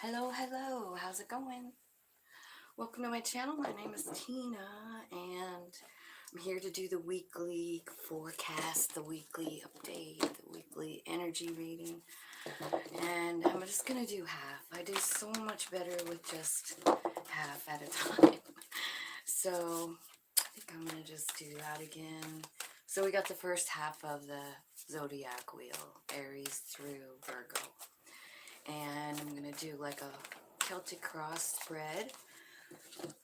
Hello, how's it going? Welcome to my channel. My name is Tina, and I'm here to do the weekly forecast, the weekly update, the weekly energy reading. And I'm just gonna do half. I do so much better with just half at a time. So I think I'm gonna just do that again. So we got the first half of the zodiac wheel, Aries through Virgo. And I'm gonna do like a Celtic cross spread.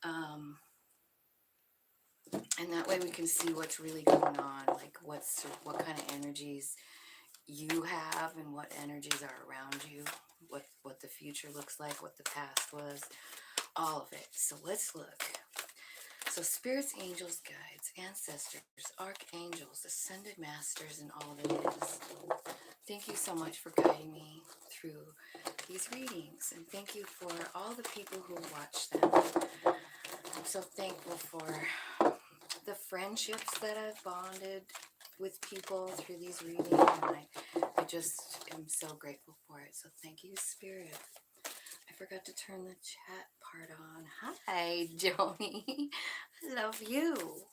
And that way we can see what's really going on, like what kind of energies you have and what energies are around you, what the future looks like, what the past was, all of it. So let's look. So spirits, angels, guides, ancestors, archangels, ascended masters, and all that is. Thank you so much for guiding me through these readings, and thank you for all the people who watch them. I'm so thankful for the friendships that I've bonded with people through these readings, and I just am so grateful for it. So thank you, Spirit. I forgot to turn the chat part on. Hi, Joni. I love you.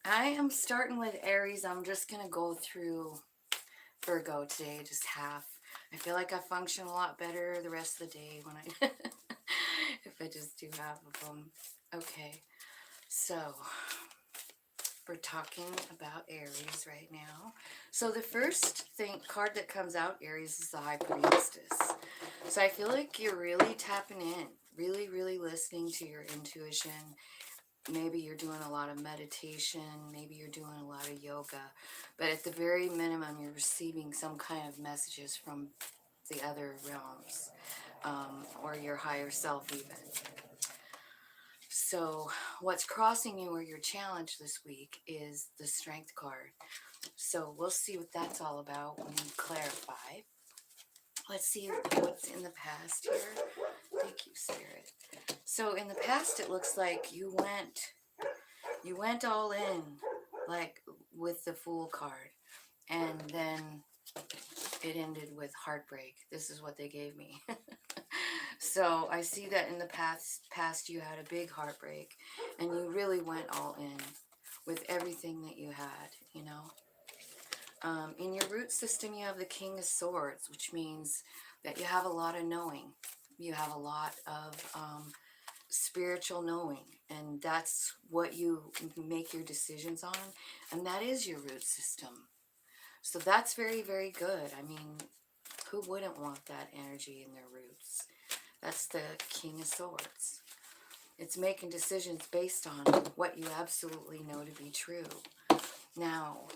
I am starting with Aries. I'm just going to go through Virgo today, just half. I feel like I function a lot better the rest of the day when I if I just do half of them. Okay, so we're talking about Aries right now. So the first card that comes out, Aries, is the High Priestess. So I feel like you're really tapping in, really listening to your intuition. Maybe you're doing a lot of meditation, maybe you're doing a lot of yoga, but at the very minimum, you're receiving some kind of messages from the other realms, or your higher self even. So what's crossing you or your challenge this week is the Strength card. So we'll see what that's all about when we clarify. Let's see what's in the past here. Thank you, Spirit. So in the past, it looks like you went all in, like with the Fool card, and then it ended with heartbreak. This is what they gave me. So I see that in the past you had a big heartbreak, and you really went all in with everything that you had, you know. In your root system, you have the King of Swords, which means that you have a lot of knowing. You have a lot of spiritual knowing, and that's what you make your decisions on, and that is your root system. So that's very good. I mean, who wouldn't want that energy in their roots? That's the King of Swords. It's making decisions based on what you absolutely know to be true. Now,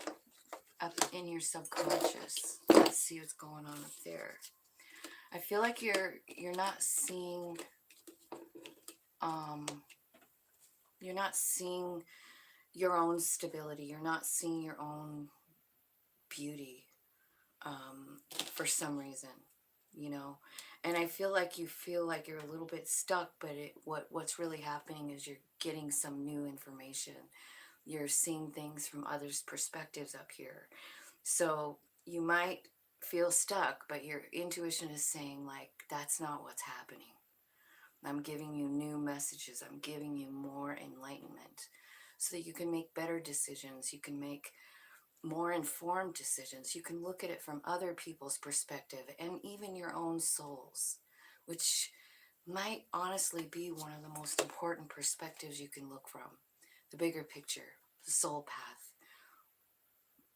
up in your subconscious, let's see what's going on up there. I feel like you're not seeing you're not seeing your own stability. You're not seeing your own beauty, for some reason, you know. And I feel like you're a little bit stuck, but what's really happening is you're getting some new information. You're seeing things from others' perspectives up here. So you might feel stuck, but your intuition is saying, like, that's not what's happening. I'm giving you new messages. I'm giving you more enlightenment so that you can make better decisions. You can make more informed decisions. You can look at it from other people's perspective and even your own soul's, which might honestly be one of the most important perspectives you can look from. The bigger picture, the soul path.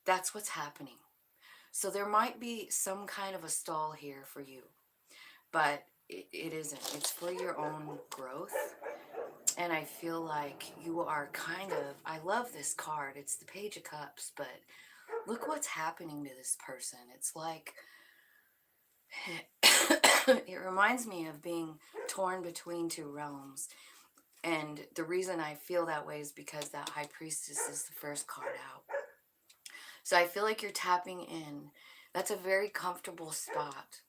That's what's happening. So there might be some kind of a stall here for you, but it isn't. It's for your own growth. And I feel like you are kind of, I love this card. It's the Page of Cups, but look what's happening to this person. It's like, it reminds me of being torn between two realms. And the reason I feel that way is because that High Priestess is the first card out. So I feel like you're tapping in. That's a very comfortable spot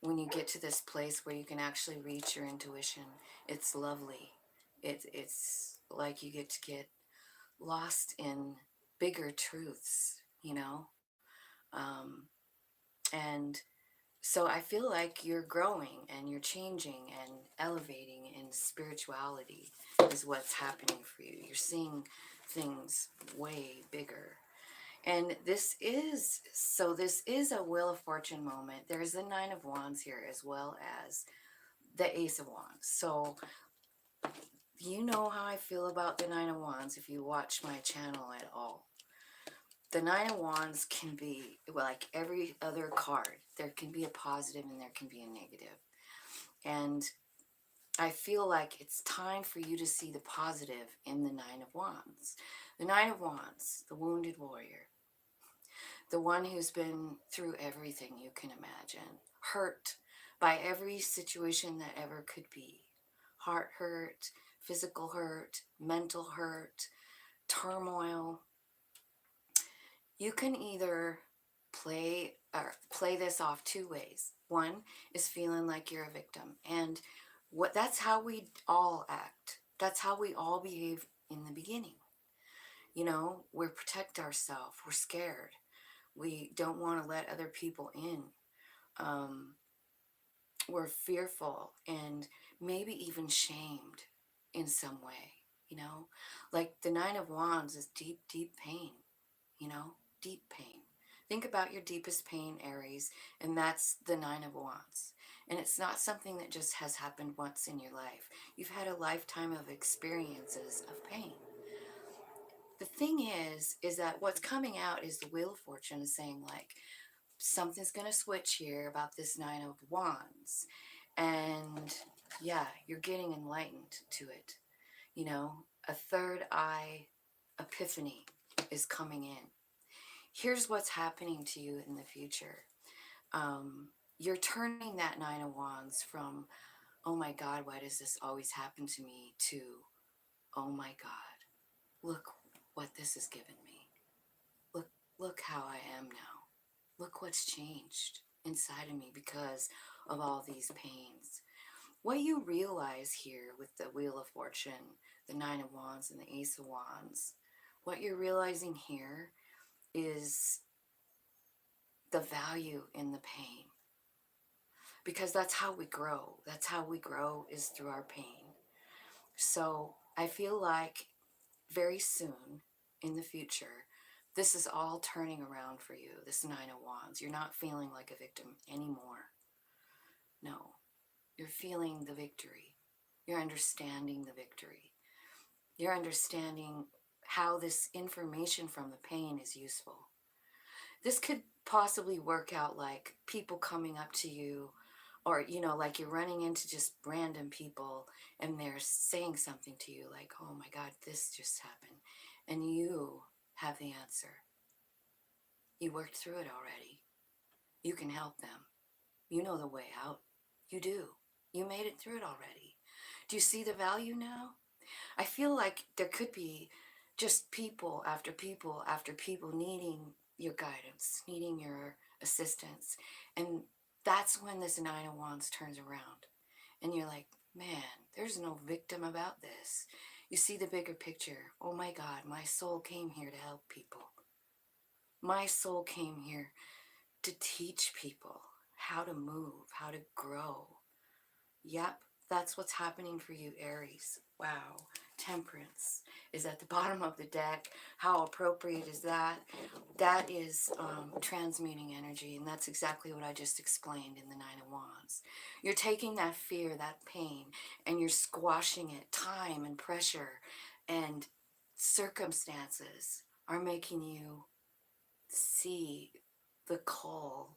when you get to this place where you can actually reach your intuition. It's lovely. It's like you get to get lost in bigger truths, you know? And So I feel like you're growing and you're changing and elevating in spirituality is what's happening for you. You're seeing things way bigger. And this is a Wheel of Fortune moment. There's the Nine of Wands here as well as the Ace of Wands. So you know how I feel about the Nine of Wands if you watch my channel at all. The Nine of Wands can be, well, like every other card. There can be a positive and there can be a negative. And I feel like it's time for you to see the positive in the Nine of Wands. The Nine of Wands, the wounded warrior, the one who's been through everything you can imagine, hurt by every situation that ever could be. Heart hurt, physical hurt, mental hurt, turmoil. You can either play this off two ways. One is feeling like you're a victim, and that's how we all act. That's how we all behave in the beginning. You know, we protect ourselves. We're scared. We don't want to let other people in. We're fearful and maybe even shamed in some way. You know, like the Nine of Wands is deep, deep pain. You know, deep pain. Think about your deepest pain, Aries, and that's the Nine of Wands. And it's not something that just has happened once in your life. You've had a lifetime of experiences of pain. The thing is that what's coming out is the Wheel of Fortune is saying, like, something's going to switch here about this Nine of Wands. And yeah, you're getting enlightened to it. You know, a third eye epiphany is coming in. Here's what's happening to you in the future. You're turning that Nine of Wands from, oh my God, why does this always happen to me, to, oh my God, look what this has given me. Look how I am now. Look what's changed inside of me because of all these pains. What you realize here with the Wheel of Fortune, the Nine of Wands, and the Ace of Wands, what you're realizing here is the value in the pain. Because that's how we grow. That's how we grow, is through our pain. So I feel like very soon in the future, this is all turning around for you, this Nine of Wands. You're not feeling like a victim anymore. No, you're feeling the victory. You're understanding the victory. You're understanding how this information from the pain is useful. This could possibly work out like people coming up to you, or, you know, like you're running into just random people and they're saying something to you like, oh my God, this just happened. And you have the answer. You worked through it already. You can help them. You know the way out. You do. You made it through it already. Do you see the value now? I feel like there could be just people after people after people needing your guidance, needing your assistance. And that's when this Nine of Wands turns around. And you're like, man, there's no victim about this. You see the bigger picture. Oh my God, my soul came here to help people. My soul came here to teach people how to move, how to grow. Yep, that's what's happening for you, Aries. Wow. Temperance is at the bottom of the deck. How appropriate is that? That is transmuting energy, and that's exactly what I just explained in the Nine of Wands. You're taking that fear, that pain, and you're squashing it. Time and pressure and circumstances are making you see the coal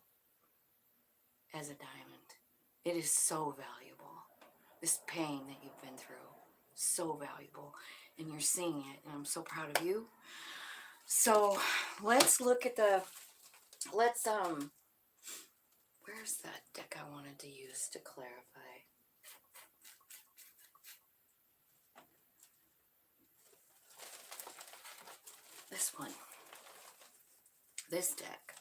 as a diamond. It is so valuable. This pain that you've been through, so valuable, and you're seeing it, and I'm so proud of you. So let's look at where's that deck I wanted to use to clarify? This one, this deck.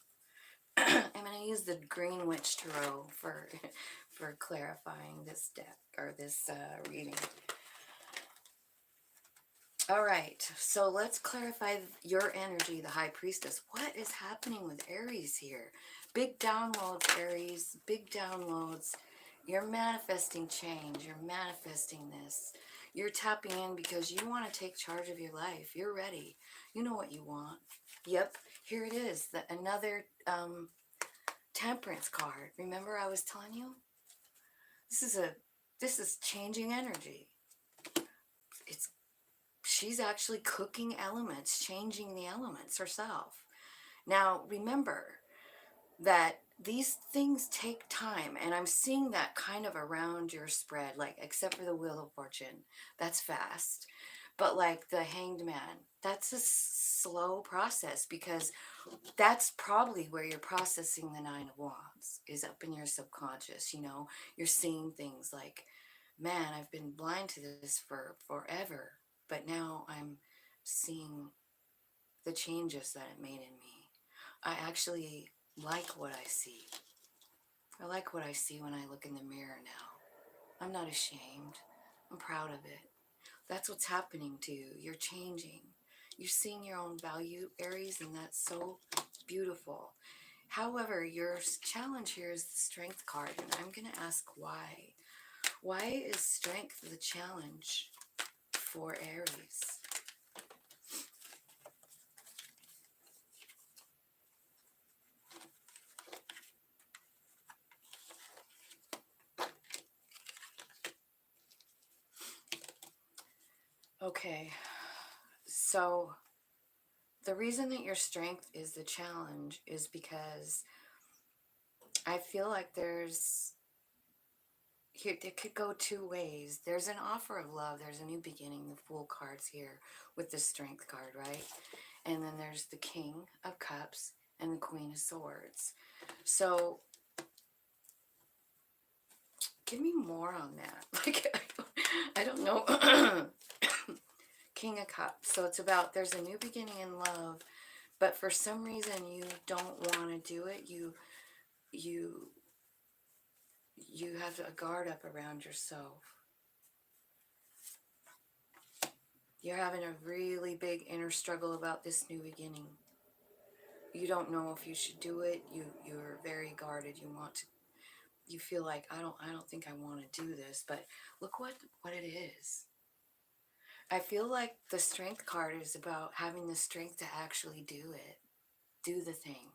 I'm going to use the Green Witch Tarot for clarifying this deck, or this reading. All right, so let's clarify your energy, the High Priestess. What is happening with Aries here? Big downloads, Aries, big downloads. You're manifesting change. You're manifesting this. You're tapping in because you want to take charge of your life. You're ready. You know what you want. Yep, here it is. Another temperance card. Remember I was telling you? This is changing energy. It's she's actually cooking elements, changing the elements herself. Now, remember that these things take time, and I'm seeing that kind of around your spread, like, except for the Wheel of Fortune. That's fast. But like the Hanged Man, that's a slow process, because that's probably where you're processing the Nine of Wands, is up in your subconscious. You're seeing things like, man, I've been blind to this for forever, but now I'm seeing the changes that it made in me. I actually like what I see. I like what I see when I look in the mirror now. I'm not ashamed. I'm proud of it. That's what's happening to you. You're changing. You're seeing your own value, Aries, and that's so beautiful. However, your challenge here is the Strength card, and I'm going to ask why. Why is Strength the challenge for Aries? Okay, so the reason that your Strength is the challenge is because I feel like it could go two ways. There's an offer of love. There's a new beginning. The Fool card's here with the Strength card, right? And then there's the King of Cups and the Queen of Swords. So give me more on that. Like, I don't know. King of Cups. So it's about, there's a new beginning in love, but for some reason you don't want to do it. You have a guard up around yourself. You're having a really big inner struggle about this new beginning. You don't know if you should do it. You're very guarded. You feel like, I don't think I want to do this, but look what it is. I feel like the Strength card is about having the strength to actually do it. Do the thing.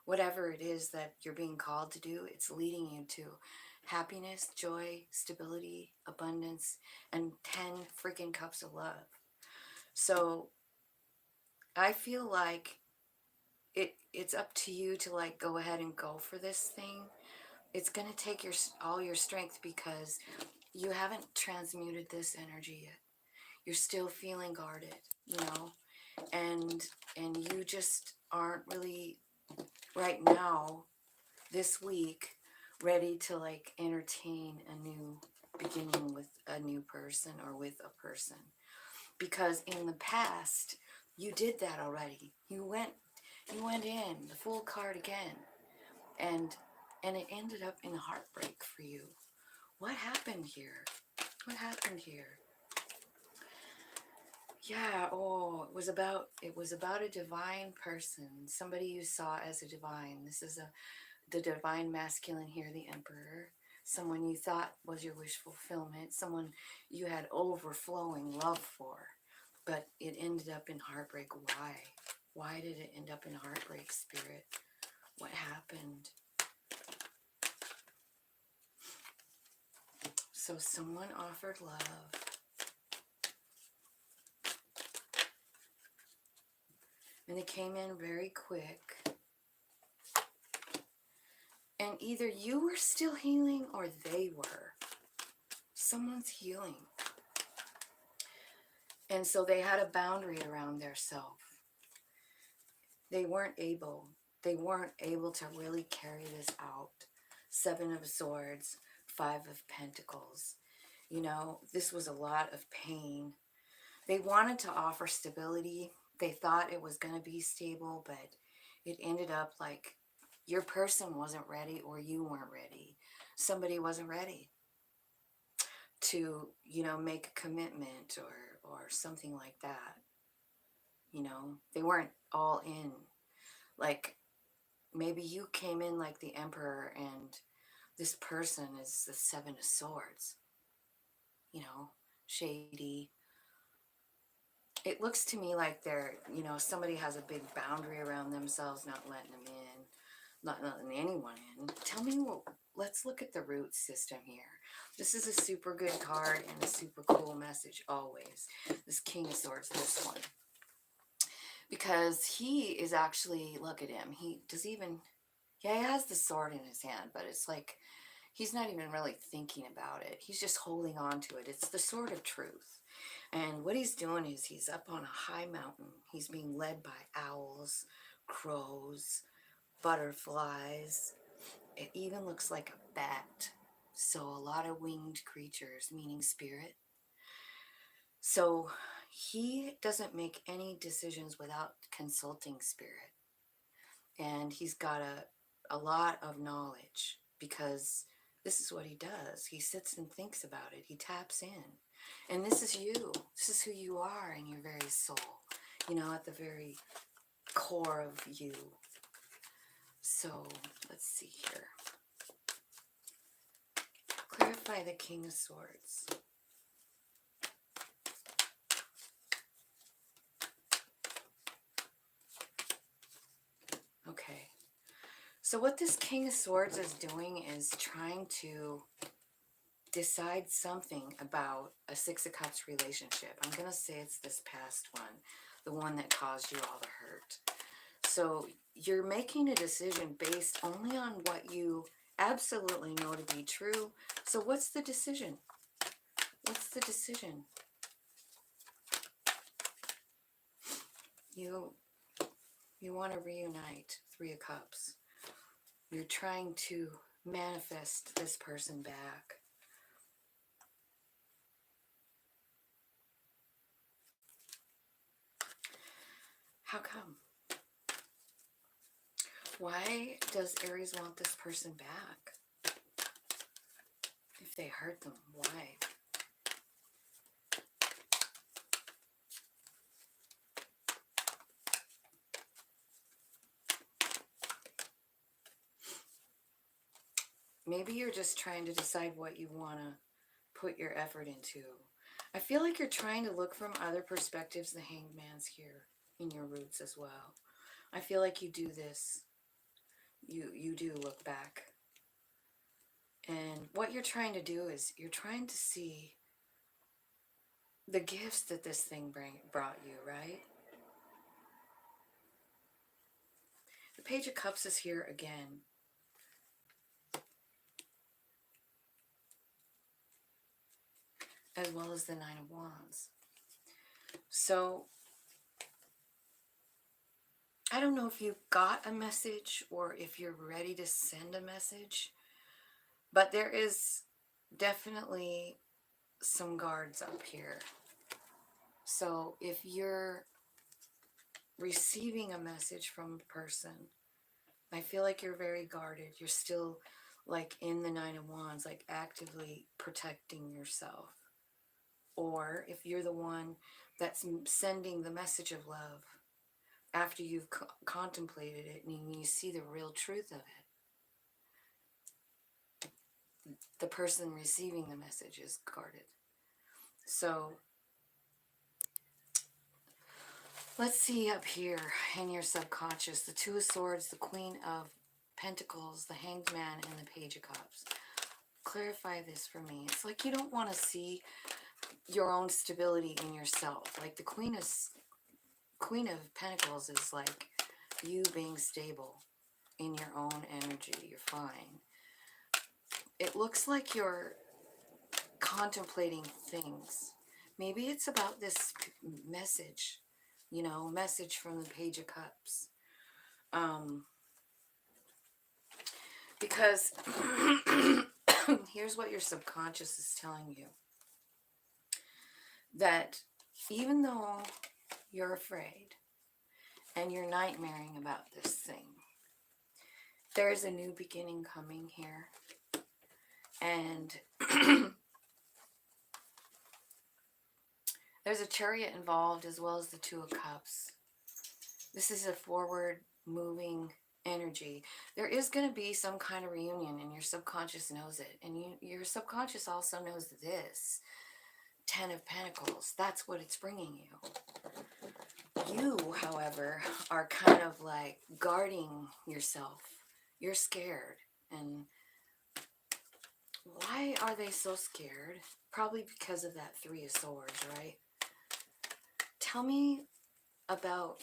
Whatever it is that you're being called to do, it's leading you to happiness, joy, stability, abundance, and 10 freaking cups of love. So I feel like it's up to you to, like, go ahead and go for this thing. It's going to take all your strength, because you haven't transmuted this energy yet. You're still feeling guarded, and you just aren't really right now, this week, ready to, like, entertain a new beginning with a new person or with a person. Because in the past, you did that already. You went in, the Fool card again, and it ended up in heartbreak for you. What happened here? What happened here? Yeah, it was about a divine person, somebody you saw as a divine. This is the divine masculine here, the Emperor. Someone you thought was your wish fulfillment, someone you had overflowing love for, but it ended up in heartbreak. Why? Why did it end up in heartbreak, Spirit? What happened? So someone offered love. And it came in very quick. And either you were still healing or they were. Someone's healing. And so they had a boundary around their self. They weren't able to really carry this out. 7 of Swords, 5 of Pentacles. This was a lot of pain. They wanted to offer stability. They thought it was going to be stable, but it ended up like your person wasn't ready, or you weren't ready. Somebody wasn't ready to, make a commitment or something like that. They weren't all in. Like, maybe you came in like the Emperor and this person is the Seven of Swords, you know, shady. It looks to me like they're, you know, somebody has a big boundary around themselves, not letting them in, not letting anyone in. Tell me what, let's look at the root system here. This is a super good card and a super cool message always. This King of Swords, this one. Because he is actually, look at him. He does even, yeah, he has the sword in his hand, but it's like, he's not even really thinking about it. He's just holding on to it. It's the sword of truth. And what he's doing is he's up on a high mountain. He's being led by owls, crows, butterflies. It even looks like a bat. So a lot of winged creatures, meaning spirit. So he doesn't make any decisions without consulting spirit. And he's got a lot of knowledge because this is what he does. He sits and thinks about it. He taps in. And this is you. This is who you are in your very soul. You know, at the very core of you. So, let's see here. Clarify the King of Swords. Okay. So what this King of Swords is doing is trying to decide something about a Six of Cups relationship. I'm going to say it's this past one, the one that caused you all the hurt. So you're making a decision based only on what you absolutely know to be true. So what's the decision? What's the decision? You want to reunite, Three of Cups. You're trying to manifest this person back. How come? Why does Aries want this person back? If they hurt them, why? Maybe you're just trying to decide what you want to put your effort into. I feel like you're trying to look from other perspectives. The Hanged Man's here in your roots as well. I feel like you do this. You do look back. And what you're trying to do is you're trying to see the gifts that this thing brought you, right? The Page of Cups is here again. As well as the Nine of Wands. So, I don't know if you got a message or if you're ready to send a message, but there is definitely some guards up here. So if you're receiving a message from a person, I feel like you're very guarded. You're still like in the Nine of Wands, like actively protecting yourself. Or if you're the one that's sending the message of love, after you've contemplated it and you see the real truth of it, the person receiving the message is guarded. So let's see up here in your subconscious, the Two of Swords, the Queen of Pentacles, the Hanged Man, and the Page of Cups. Clarify this for me. It's like you don't want to see your own stability in yourself. Like the Queen of Pentacles is like you being stable in your own energy. You're fine. It looks like you're contemplating things. Maybe it's about this message, you know, message from the Page of Cups. Because here's what your subconscious is telling you. That even though you're afraid and you're nightmaring about this thing, there is a new beginning coming here. And there's a Chariot involved as well as the Two of Cups. This is a forward moving energy. There is going to be some kind of reunion, and your subconscious knows it. And your subconscious also knows this. 10 of Pentacles. That's what it's bringing you. You, however, are kind of like guarding yourself. You're scared. And why are they so scared? Probably because of that 3 of Swords, right? Tell me about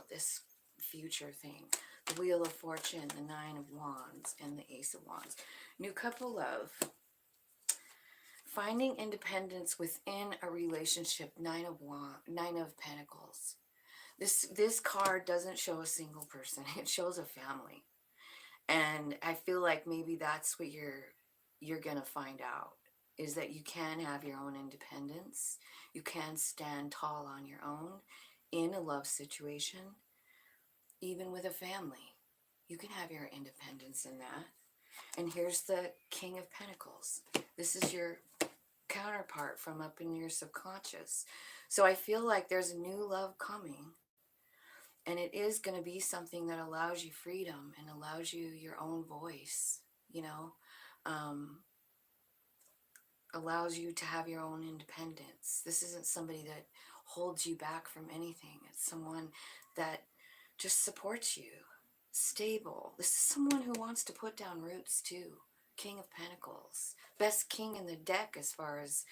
this future thing. The Wheel of Fortune, the 9 of Wands, and the Ace of Wands. New couple love. Finding independence within a relationship. 9 of Pentacles. This card doesn't show a single person. It shows a family. And I feel like maybe that's what you're gonna find out, is that you can have your own independence. You can stand tall on your own in a love situation, even with a family. You can have your independence in that. And here's the King of Pentacles. This is your counterpart from up in your subconscious. So I feel like there's a new love coming. And it is going to be something that allows you freedom and allows you your own voice, you know, allows you to have your own independence. This isn't somebody that holds you back from anything. It's someone that just supports you, stable. This is someone who wants to put down roots too. King of Pentacles. Best king in the deck as far as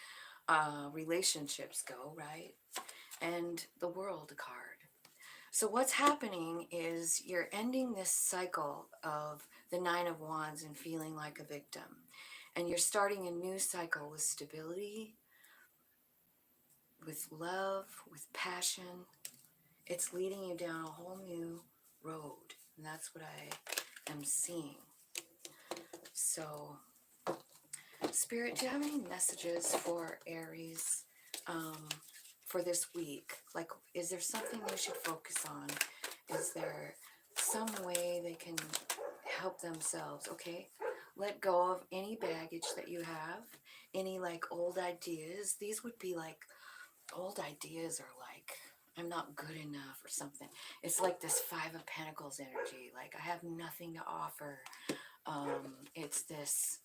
relationships go, right? And the World card. So what's happening is you're ending this cycle of the 9 of Wands and feeling like a victim. And you're starting a new cycle with stability, with love, with passion. It's leading you down a whole new road. And that's what I am seeing. So, Spirit, do you have any messages for Aries for this week? Like, is there something they should focus on? Is there some way they can help themselves? Okay, let go of any baggage that you have, any like old ideas. These would be like old ideas, or like I'm not good enough or something. It's like this 5 of Pentacles energy, like I have nothing to offer. It's this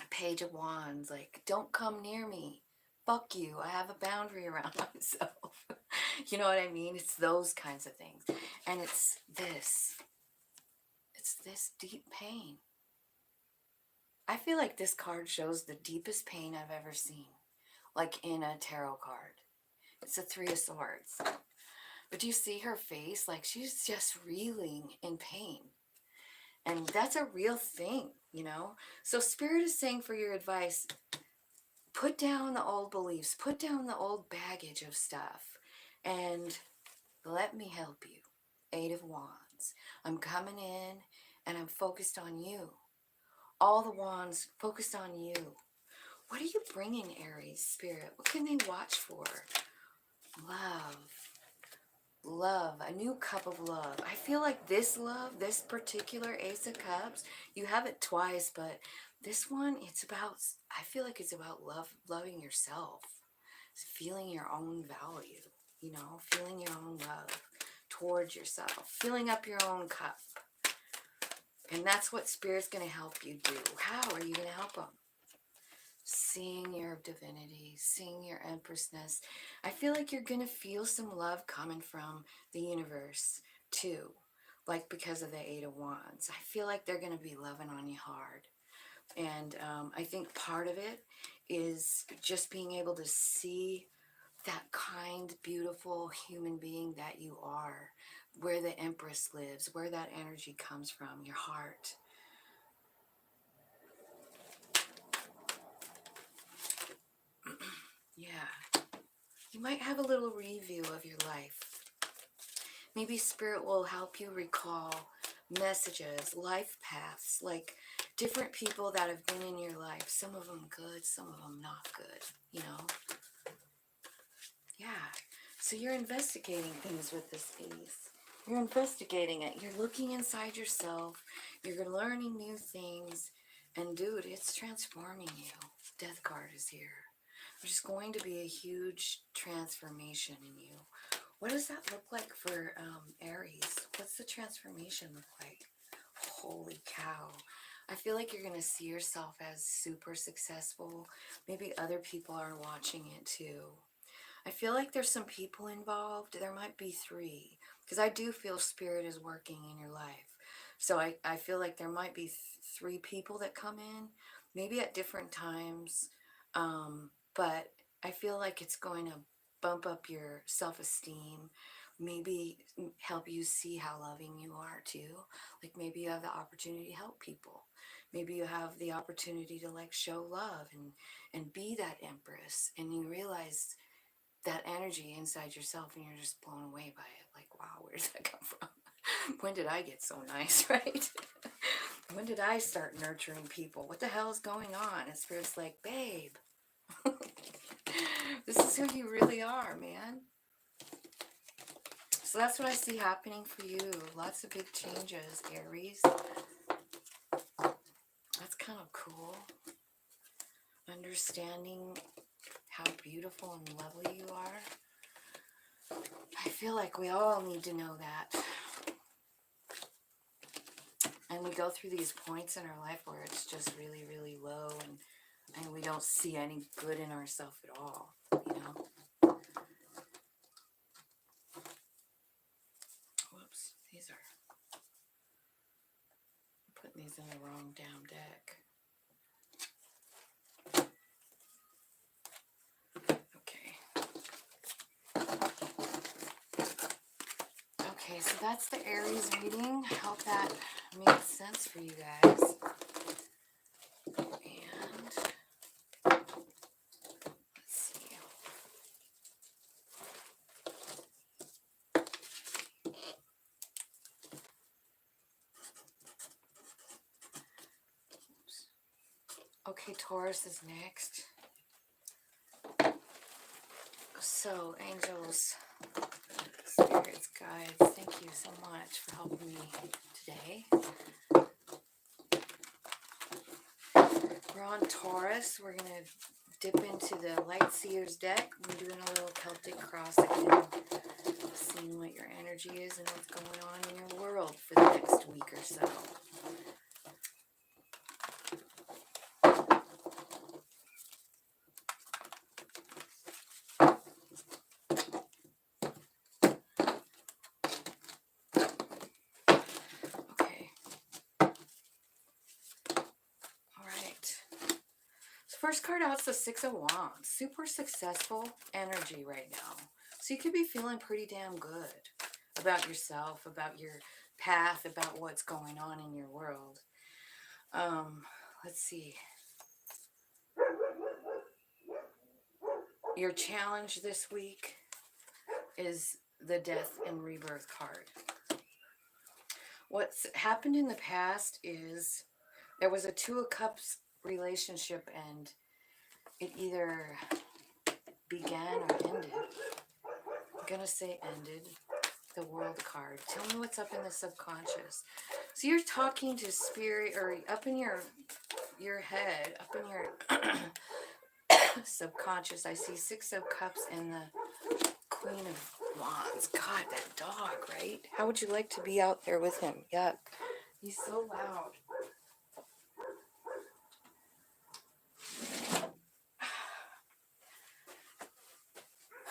Page of Wands, like don't come near me, fuck you, I have a boundary around myself. You know what I mean? It's those kinds of things. And it's this deep pain. I feel like this card shows the deepest pain I've ever seen, like in a tarot card. It's a 3 of Swords. But do you see her face? Like she's just reeling in pain. And that's a real thing, you know? So Spirit is saying for your advice, put down the old beliefs, put down the old baggage of stuff, and let me help you. 8 of Wands. I'm coming in and I'm focused on you. All the wands focused on you. What are you bringing, Aries, Spirit? What can they watch for? Love. Love. A new cup of love. I feel like this love, this particular Ace of Cups, you have it twice, but this one, it's about, I feel like it's about loving yourself. It's feeling your own value, you know, feeling your own love towards yourself, filling up your own cup. And that's what Spirit's going to help you do. How are you going to help them? Seeing your divinity, seeing your empressness. I feel like you're going to feel some love coming from the universe too. Like because of the 8 of Wands. I feel like they're going to be loving on you hard. And I think part of it is just being able to see that kind, beautiful human being that you are. Where the Empress lives, where that energy comes from, your heart. Yeah. You might have a little review of your life. Maybe Spirit will help you recall messages, life paths, like different people that have been in your life. Some of them good, some of them not good, you know? Yeah. So you're investigating things with this Ace. You're investigating it. You're looking inside yourself. You're learning new things. And dude, it's transforming you. Death card is here. There's going to be a huge transformation in you. What does that look like for Aries? What's the transformation look like? Holy cow. I feel like you're going to see yourself as super successful. Maybe other people are watching it too. I feel like there's some people involved. There might be three. Because I do feel spirit is working in your life. So I feel like there might be three people that come in. Maybe at different times. But I feel like it's going to bump up your self-esteem. Maybe help you see how loving you are too. Like maybe you have the opportunity to help people. Maybe you have the opportunity to like show love and be that empress. And you realize that energy inside yourself and you're just blown away by it. Like, wow, where does that come from? When did I get so nice, right? When did I start nurturing people? What the hell is going on? And Spirit's like, babe, this is who you really are, man. So that's what I see happening for you. Lots of big changes, Aries. That's kind of cool. Understanding how beautiful and lovely you are. I feel like we all need to know that. And we go through these points in our life where it's just really, really low and we don't see any good in ourselves at all, you know? Whoops, these are, I'm putting these in the wrong damn deck. Okay, so that's the Aries reading. I hope that made sense for you guys. And let's see. Oops. Okay, Taurus is next. So, angels, spirits, guides, thank you so much for helping me today. We're on Taurus. We're going to dip into the Light Seers deck. We're doing a little Celtic cross again, seeing what your energy is and what's going on in your world for the next week or so. Okay. All right. So first card out is the Six of Wands. Super successful energy right now. So you could be feeling pretty damn good about yourself, about your path, about what's going on in your world. Let's see. Your challenge this week is the Death and Rebirth card. What's happened in the past is there was a Two of Cups relationship and it either began or ended. I'm going to say ended. The World card. Tell me what's up in the subconscious. So you're talking to spirit or up in your head, up in your subconscious. I see Six of Cups and the Queen of Wands. God, that dog, right? How would you like to be out there with him? Yuck. He's so loud.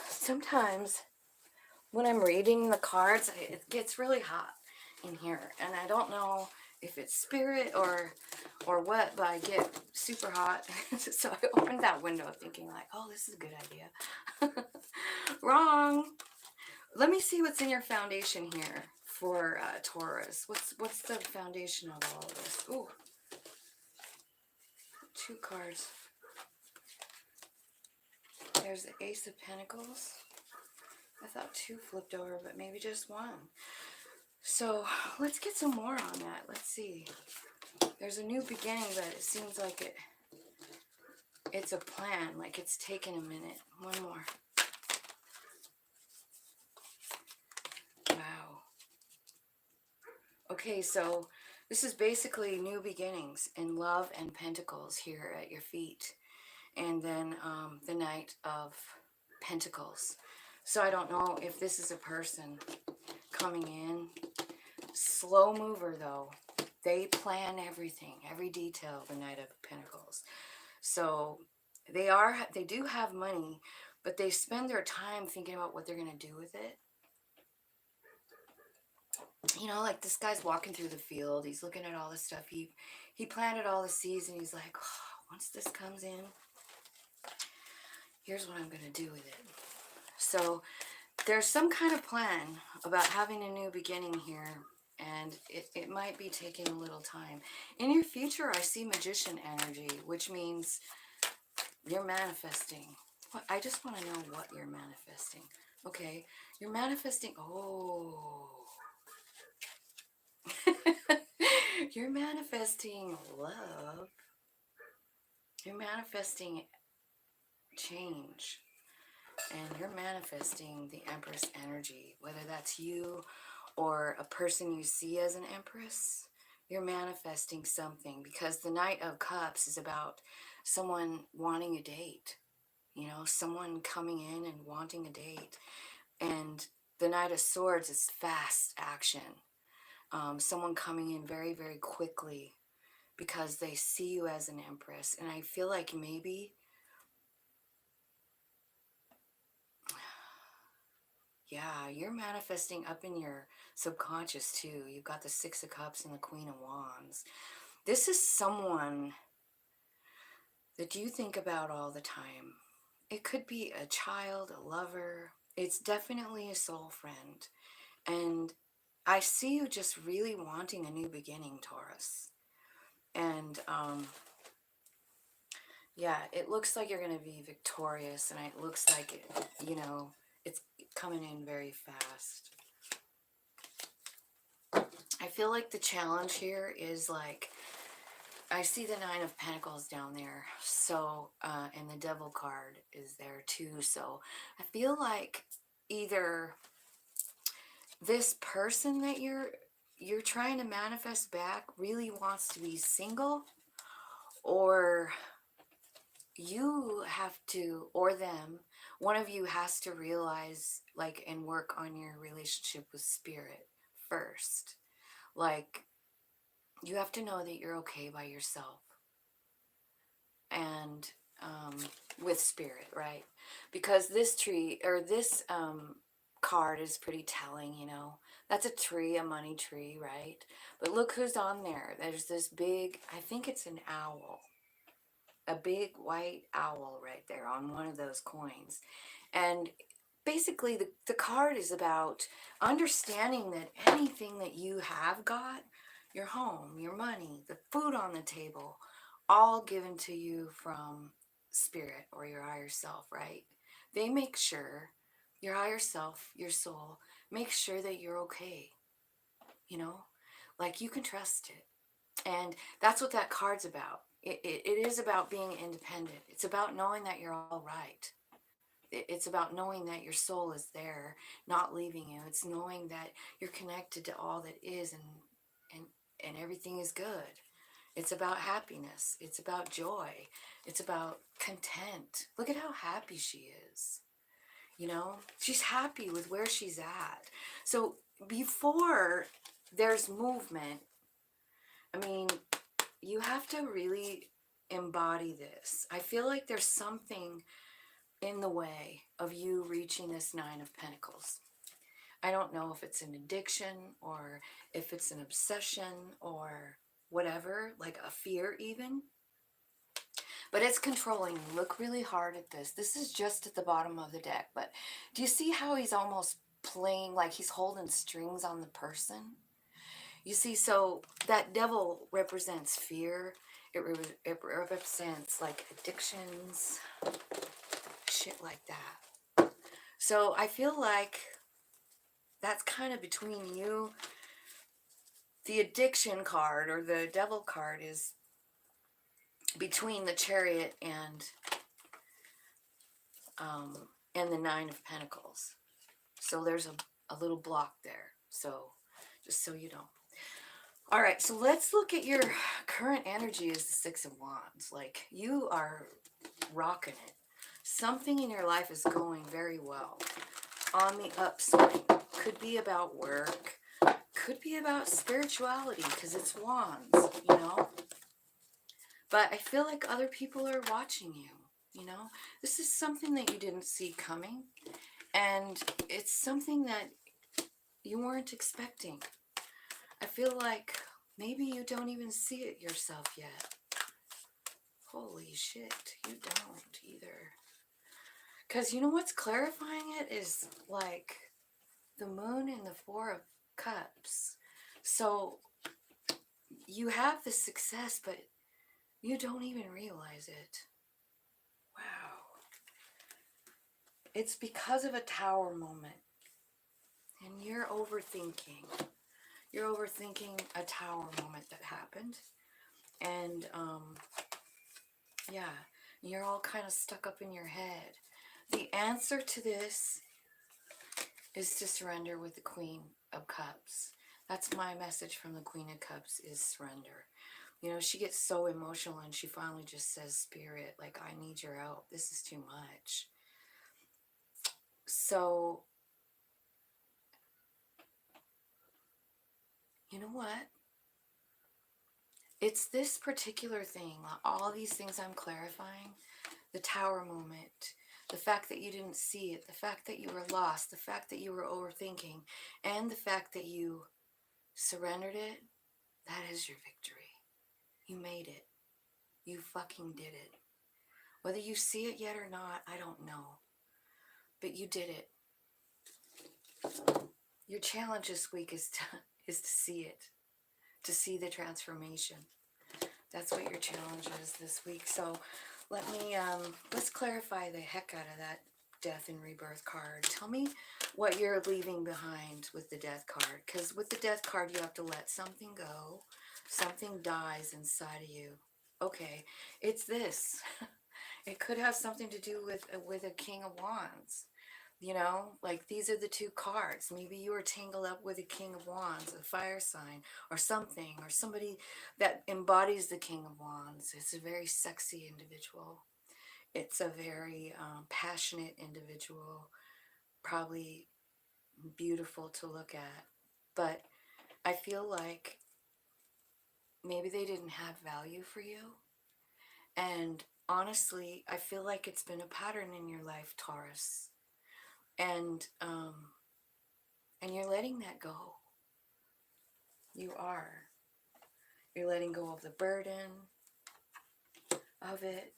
Sometimes when I'm reading the cards, it gets really hot in here. And I don't know if it's spirit or what, but I get super hot. So I opened that window thinking like, oh, this is a good idea. Wrong. Let me see what's in your foundation here for Taurus. What's the foundation of all of this? Ooh, two cards. There's the Ace of Pentacles. I thought two flipped over, but maybe just one. So let's get some more on that. Let's see. There's a new beginning, but it seems like it's a plan, like it's taken a minute. One more. Wow. Okay, so this is basically new beginnings in love and pentacles here at your feet. And then the Knight of Pentacles. So I don't know if this is a person coming in. Slow mover, though. They plan everything, every detail, the Knight of Pentacles. So they do have money, but they spend their time thinking about what they're going to do with it. You know, like this guy's walking through the field. He's looking at all this stuff. He planted all the seeds, and he's like, oh, once this comes in, here's what I'm going to do with it. So there's some kind of plan about having a new beginning here, and it might be taking a little time. In your future, I see magician energy, which means you're manifesting. I just want to know what you're manifesting. Okay, you're manifesting. Oh. You're manifesting love. You're manifesting change. And you're manifesting the Empress energy, whether that's you or a person you see as an Empress. You're manifesting something, because the Knight of Cups is about someone wanting a date, you know, someone coming in and wanting a date. And the Knight of Swords is fast action. Someone coming in very, very quickly because they see you as an Empress. And I feel like maybe, yeah, you're manifesting up in your subconscious too. You've got the Six of Cups and the Queen of Wands. This is someone that you think about all the time. It could be a child, a lover. It's definitely a soul friend. And I see you just really wanting a new beginning, Taurus. And yeah, it looks like you're going to be victorious, and it looks like, it, you know, it's coming in very fast. I feel like the challenge here is like, I see the Nine of Pentacles down there, so, and the Devil card is there too, so I feel like either this person that you're trying to manifest back really wants to be single, or you have to, or them, one of you has to realize, like, and work on your relationship with spirit first. Like, you have to know that you're okay by yourself and with spirit, right? Because this tree, or this card is pretty telling, you know. That's a tree, a money tree, right? But look who's on there. There's this big, I think it's an owl. A big white owl right there on one of those coins. And basically the card is about understanding that anything that you have got, your home, your money, the food on the table, all given to you from spirit or your higher self, right? They make sure, your higher self, your soul, make sure that you're okay, you know? Like, you can trust it. And that's what that card's about. It is about being independent. It's about knowing that you're all right. It's about knowing that your soul is there, not leaving you. It's knowing that you're connected to all that is, and everything is good. It's about happiness. It's about joy. It's about content. Look at how happy she is. You know, she's happy with where she's at. So before there's movement, I mean, you have to really embody this. I feel like there's something in the way of you reaching this Nine of Pentacles. I don't know if it's an addiction or if it's an obsession or whatever, like a fear even. But it's controlling you. Look really hard at this. This is just at the bottom of the deck. But do you see how he's almost playing like he's holding strings on the person? You see, so that devil represents fear. It represents like addictions, shit like that. So I feel like that's kind of between you. The addiction card or the devil card is between the Chariot and the Nine of Pentacles. So there's a little block there. So just so you know. All right, so let's look at your current energy as the Six of Wands. Like, you are rocking it. Something in your life is going very well. on the upswing. Could be about work. Could be about spirituality because it's wands, you know. But I feel like other people are watching you, you know. This is something that you didn't see coming. And it's something that you weren't expecting. I feel like maybe you don't even see it yourself yet. Holy shit, you don't either. Because you know what's clarifying it is like the moon and the Four of Cups. So you have the success, but you don't even realize it. Wow. It's because of a Tower moment. And you're overthinking. You're overthinking a Tower moment that happened. And, yeah, you're all kind of stuck up in your head. The answer to this is to surrender with the Queen of Cups. That's my message from the Queen of Cups, is surrender. You know, she gets so emotional and she finally just says, Spirit, like, I need your help. This is too much. So, you know what? It's this particular thing, all these things I'm clarifying, the Tower moment, the fact that you didn't see it, the fact that you were lost, the fact that you were overthinking, and the fact that you surrendered it, that is your victory. You made it. You fucking did it. Whether you see it yet or not, I don't know. But you did it. Your challenge this week is to see it, to see the transformation. That's what your challenge is this week. So let's clarify the heck out of that Death and Rebirth card. Tell me what you're leaving behind with the Death card. Because with the Death card, you have to let something go. Something dies inside of you. Okay, it's this. It could have something to do with a King of Wands. You know, like these are the two cards. Maybe you were tangled up with a King of Wands, a fire sign, or something, or somebody that embodies the King of Wands. It's a very sexy individual. It's a very passionate individual, probably beautiful to look at. But I feel like maybe they didn't have value for you. And honestly, I feel like it's been a pattern in your life, Taurus. And you're letting that go. You are. You're letting go of the burden of it.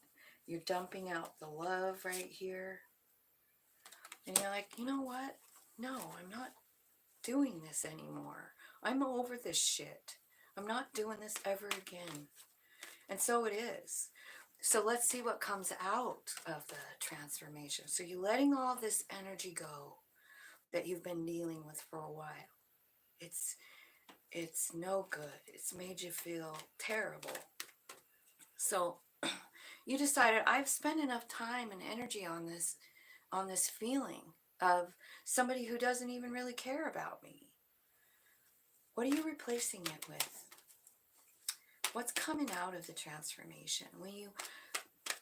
You're dumping out the love right here. And you're like, you know what? No, I'm not doing this anymore. I'm over this shit. I'm not doing this ever again. And so it is. So let's see what comes out of the transformation. So you're letting all this energy go that you've been dealing with for a while. It's no good. It's made you feel terrible. So you decided, I've spent enough time and energy on this feeling of somebody who doesn't even really care about me. What are you replacing it with? What's coming out of the transformation? When you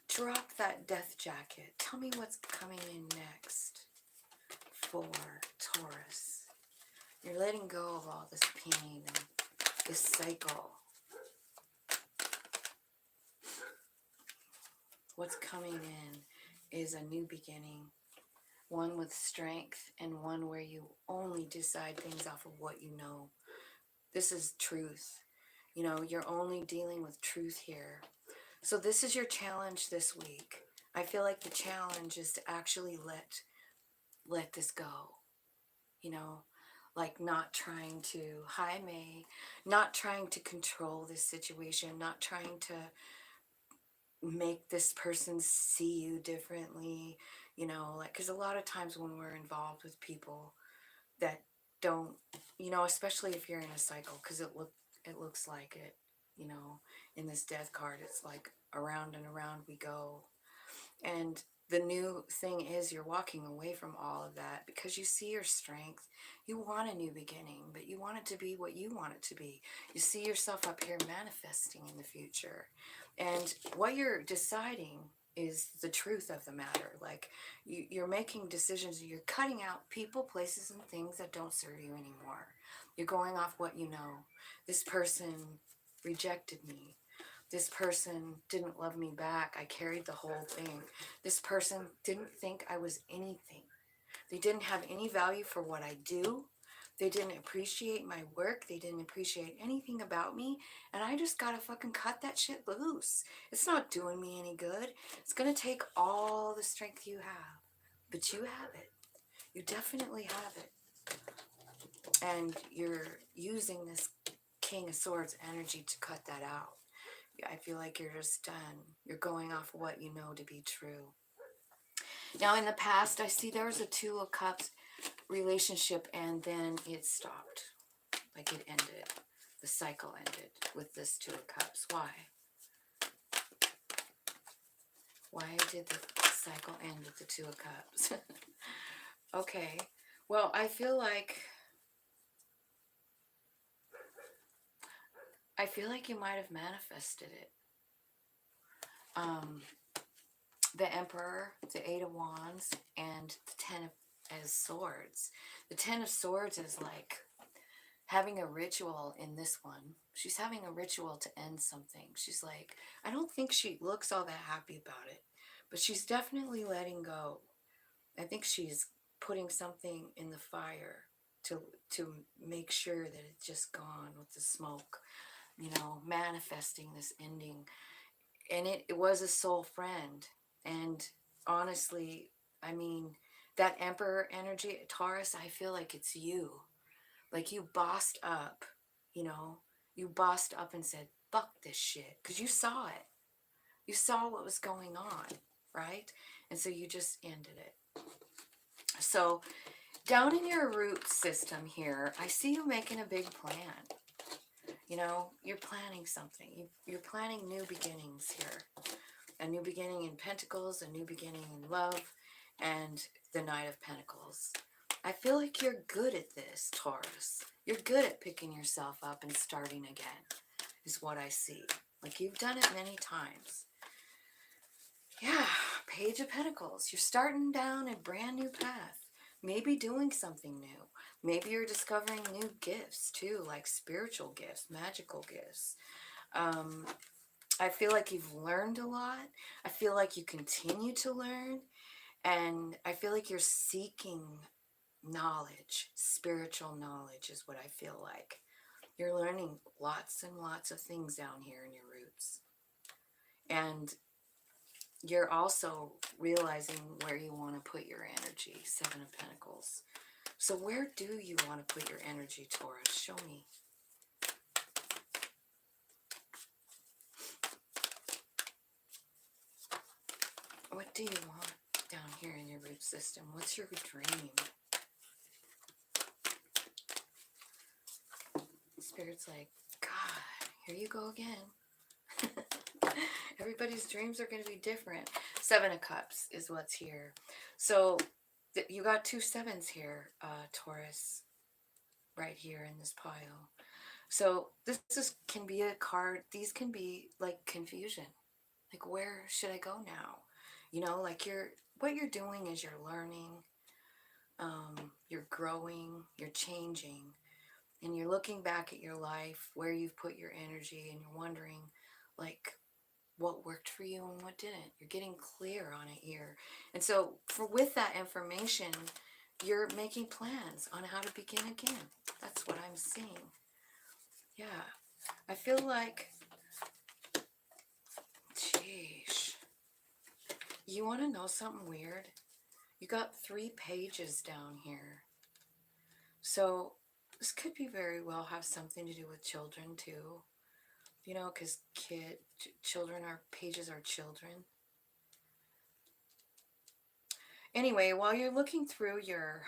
drop that death jacket, tell me what's coming in next for Taurus. You're letting go of all this pain and this cycle. What's coming in is a new beginning. One with strength and one where you only decide things off of what you know. This is truth. You know, you're only dealing with truth here. So this is your challenge this week. I feel like the challenge is to actually let this go. You know, like not trying to, hi May, not trying to control this situation, not trying to make this person see you differently, you know, like, because a lot of times when we're involved with people that don't, you know, especially if you're in a cycle, because it looks like it, you know, in this death card, it's like around and around we go. And the new thing is you're walking away from all of that because you see your strength. You want a new beginning, but you want it to be what you want it to be. You see yourself up here manifesting in the future. And what you're deciding is the truth of the matter. Like, you're making decisions, you're cutting out people, places, and things that don't serve you anymore. You're going off what you know. This person rejected me. This person didn't love me back. I carried the whole thing. This person didn't think I was anything. They didn't have any value for what I do. They didn't appreciate my work. They didn't appreciate anything about me. And I just gotta fucking cut that shit loose. It's not doing me any good. It's gonna take all the strength you have. But you have it. You definitely have it. And you're using this King of Swords energy to cut that out. I feel like you're just done. You're going off what you know to be true. Now, in the past, I see there was a Two of Cups relationship, and then it stopped. Like, it ended. The cycle ended with this Two of Cups. Why? Why did the cycle end with the Two of Cups? Okay. Well, I feel like you might have manifested it. The Emperor, the Eight of Wands, and the Ten of Swords. The Ten of Swords is like having a ritual in this one. She's having a ritual to end something. She's like, I don't think she looks all that happy about it, but she's definitely letting go. I think she's putting something in the fire to make sure that it's just gone with the smoke, you know, manifesting this ending. And it was a soul friend. And honestly, I mean, that Emperor energy, Taurus, I feel like it's you. Like, you bossed up, you know, you bossed up and said, fuck this shit. Because you saw it. You saw what was going on, right? And so you just ended it. So down in your root system here, I see you making a big plan. You know, you're planning something. You're planning new beginnings here. A new beginning in Pentacles, a new beginning in love, and the Knight of Pentacles. I feel like you're good at this, Taurus. You're good at picking yourself up and starting again, is what I see. Like, you've done it many times. Yeah, Page of Pentacles. You're starting down a brand new path. Maybe doing something new. Maybe you're discovering new gifts too, like spiritual gifts, magical gifts. I feel like you've learned a lot. I feel like you continue to learn. And I feel like you're seeking knowledge. Spiritual knowledge is what I feel like. You're learning lots and lots of things down here in your roots. And you're also realizing where you want to put your energy. Seven of Pentacles. So where do you want to put your energy, Taurus? Show me. What do you want down here in your root system? What's your dream? Spirit's like, God, here you go again. Everybody's dreams are going to be different. Seven of Cups is what's here. So you got two sevens here, Taurus, right here in this pile. So can be a card. These can be like confusion. Like, where should I go now? You know, like what you're doing is you're learning, you're growing, you're changing, and you're looking back at your life, where you've put your energy, and you're wondering, like, what worked for you and what didn't. You're getting clear on it here. And so with that information, you're making plans on how to begin again. That's what I'm seeing. Yeah. I feel like, sheesh. You want to know something weird? You got 3 pages down here. So this could be very well have something to do with children too. You know, because pages are children. Anyway, while you're looking through your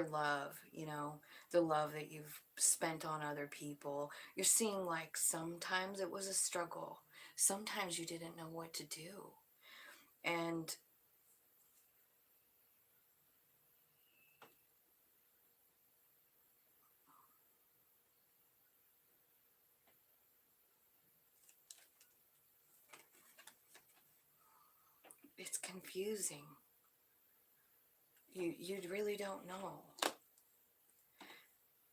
love, you know, the love that you've spent on other people, you're seeing like sometimes it was a struggle. Sometimes you didn't know what to do. And it's confusing. You really don't know.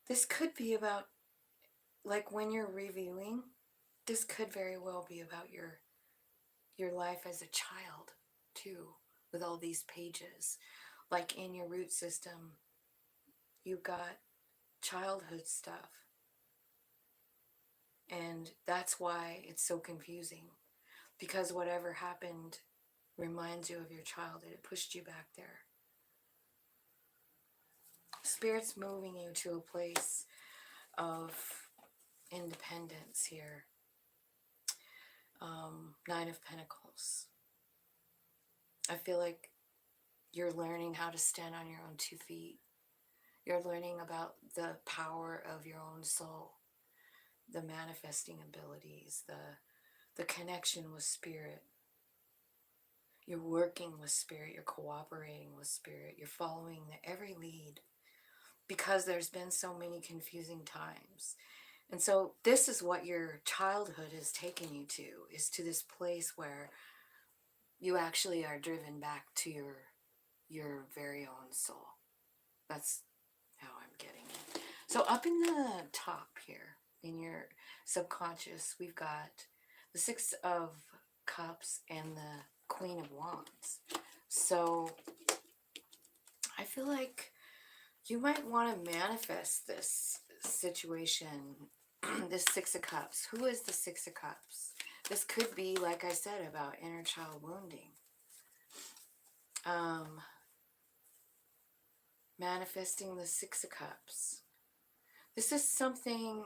This could be about, like when you're reviewing, this could very well be about your life as a child too, with all these pages. Like in your root system, you've got childhood stuff. And that's why it's so confusing. Because whatever happened reminds you of your childhood. It pushed you back there. Spirit's moving you to a place of independence here. Nine of Pentacles. I feel like you're learning how to stand on your own 2 feet. You're learning about the power of your own soul, the manifesting abilities, the connection with spirit. You're working with spirit, you're cooperating with spirit, you're following every lead, because there's been so many confusing times. And so this is what your childhood has taken you to, is to this place where you actually are driven back to your very own soul. That's how I'm getting it. So up in the top here, in your subconscious, we've got the 6 of Cups and the Queen of Wands. So I feel like you might want to manifest this situation, this 6 of Cups. Who is the 6 of Cups? This could be, like I said, about inner child wounding. Manifesting the 6 of Cups. This is something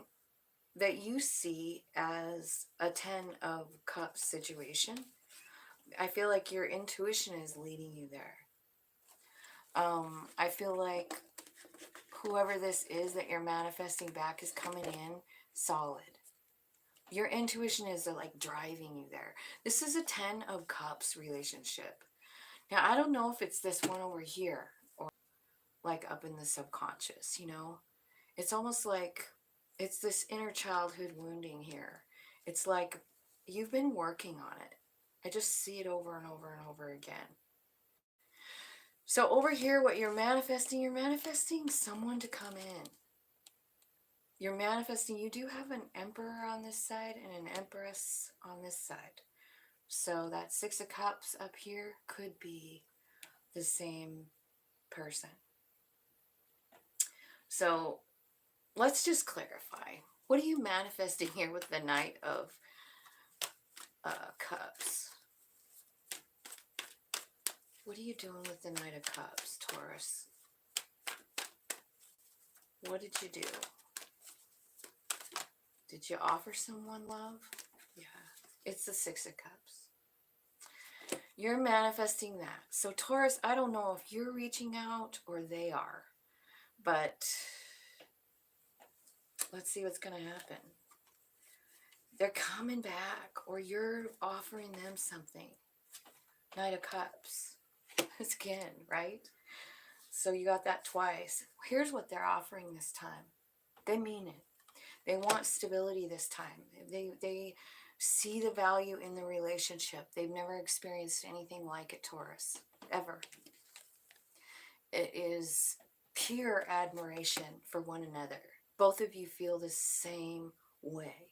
that you see as a 10 of Cups situation. I feel like your intuition is leading you there. I feel like whoever this is that you're manifesting back is coming in solid. Your intuition is like driving you there. This is a 10 of Cups relationship. Now, I don't know if it's this one over here or like up in the subconscious, you know? It's almost like it's this inner childhood wounding here. It's like you've been working on it. I just see it over and over and over again. So over here, what you're manifesting someone to come in. You're manifesting, you do have an Emperor on this side and an Empress on this side. So that 6 of Cups up here could be the same person. So let's just clarify. What are you manifesting here with the Knight of Cups? What are you doing with the Knight of Cups, Taurus? What did you do? Did you offer someone love? Yeah, it's the 6 of Cups. You're manifesting that. So Taurus, I don't know if you're reaching out or they are, but let's see what's going to happen. They're coming back, or you're offering them something. Knight of Cups. Again, right? So you got that twice. Here's what they're offering this time. They mean it. They want stability this time. They see the value in the relationship. They've never experienced anything like it, Taurus, ever. It is pure admiration for one another. Both of you feel the same way.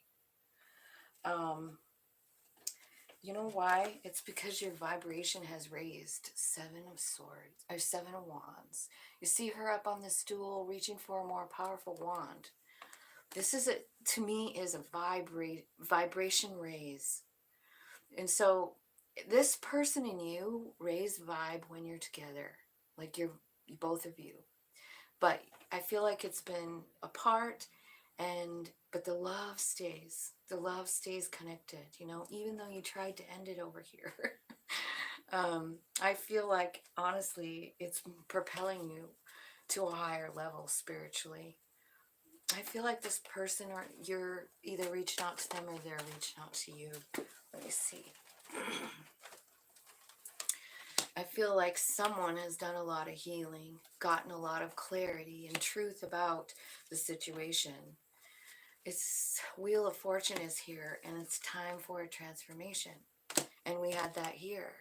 You know why? It's because your vibration has raised. 7 of Swords, or 7 of Wands. You see her up on the stool reaching for a more powerful wand. This is, to me, is a vibration raise. And so this person and you raise vibe when you're together. Like you're both of you. But I feel like it's been apart, but the love stays. The love stays connected, you know, even though you tried to end it over here. I feel like, honestly, it's propelling you to a higher level spiritually. I feel like this person, or you're either reaching out to them or they're reaching out to you. Let me see. I feel like someone has done a lot of healing, gotten a lot of clarity and truth about the situation. It's Wheel of Fortune is here, and it's time for a transformation. And we had that here.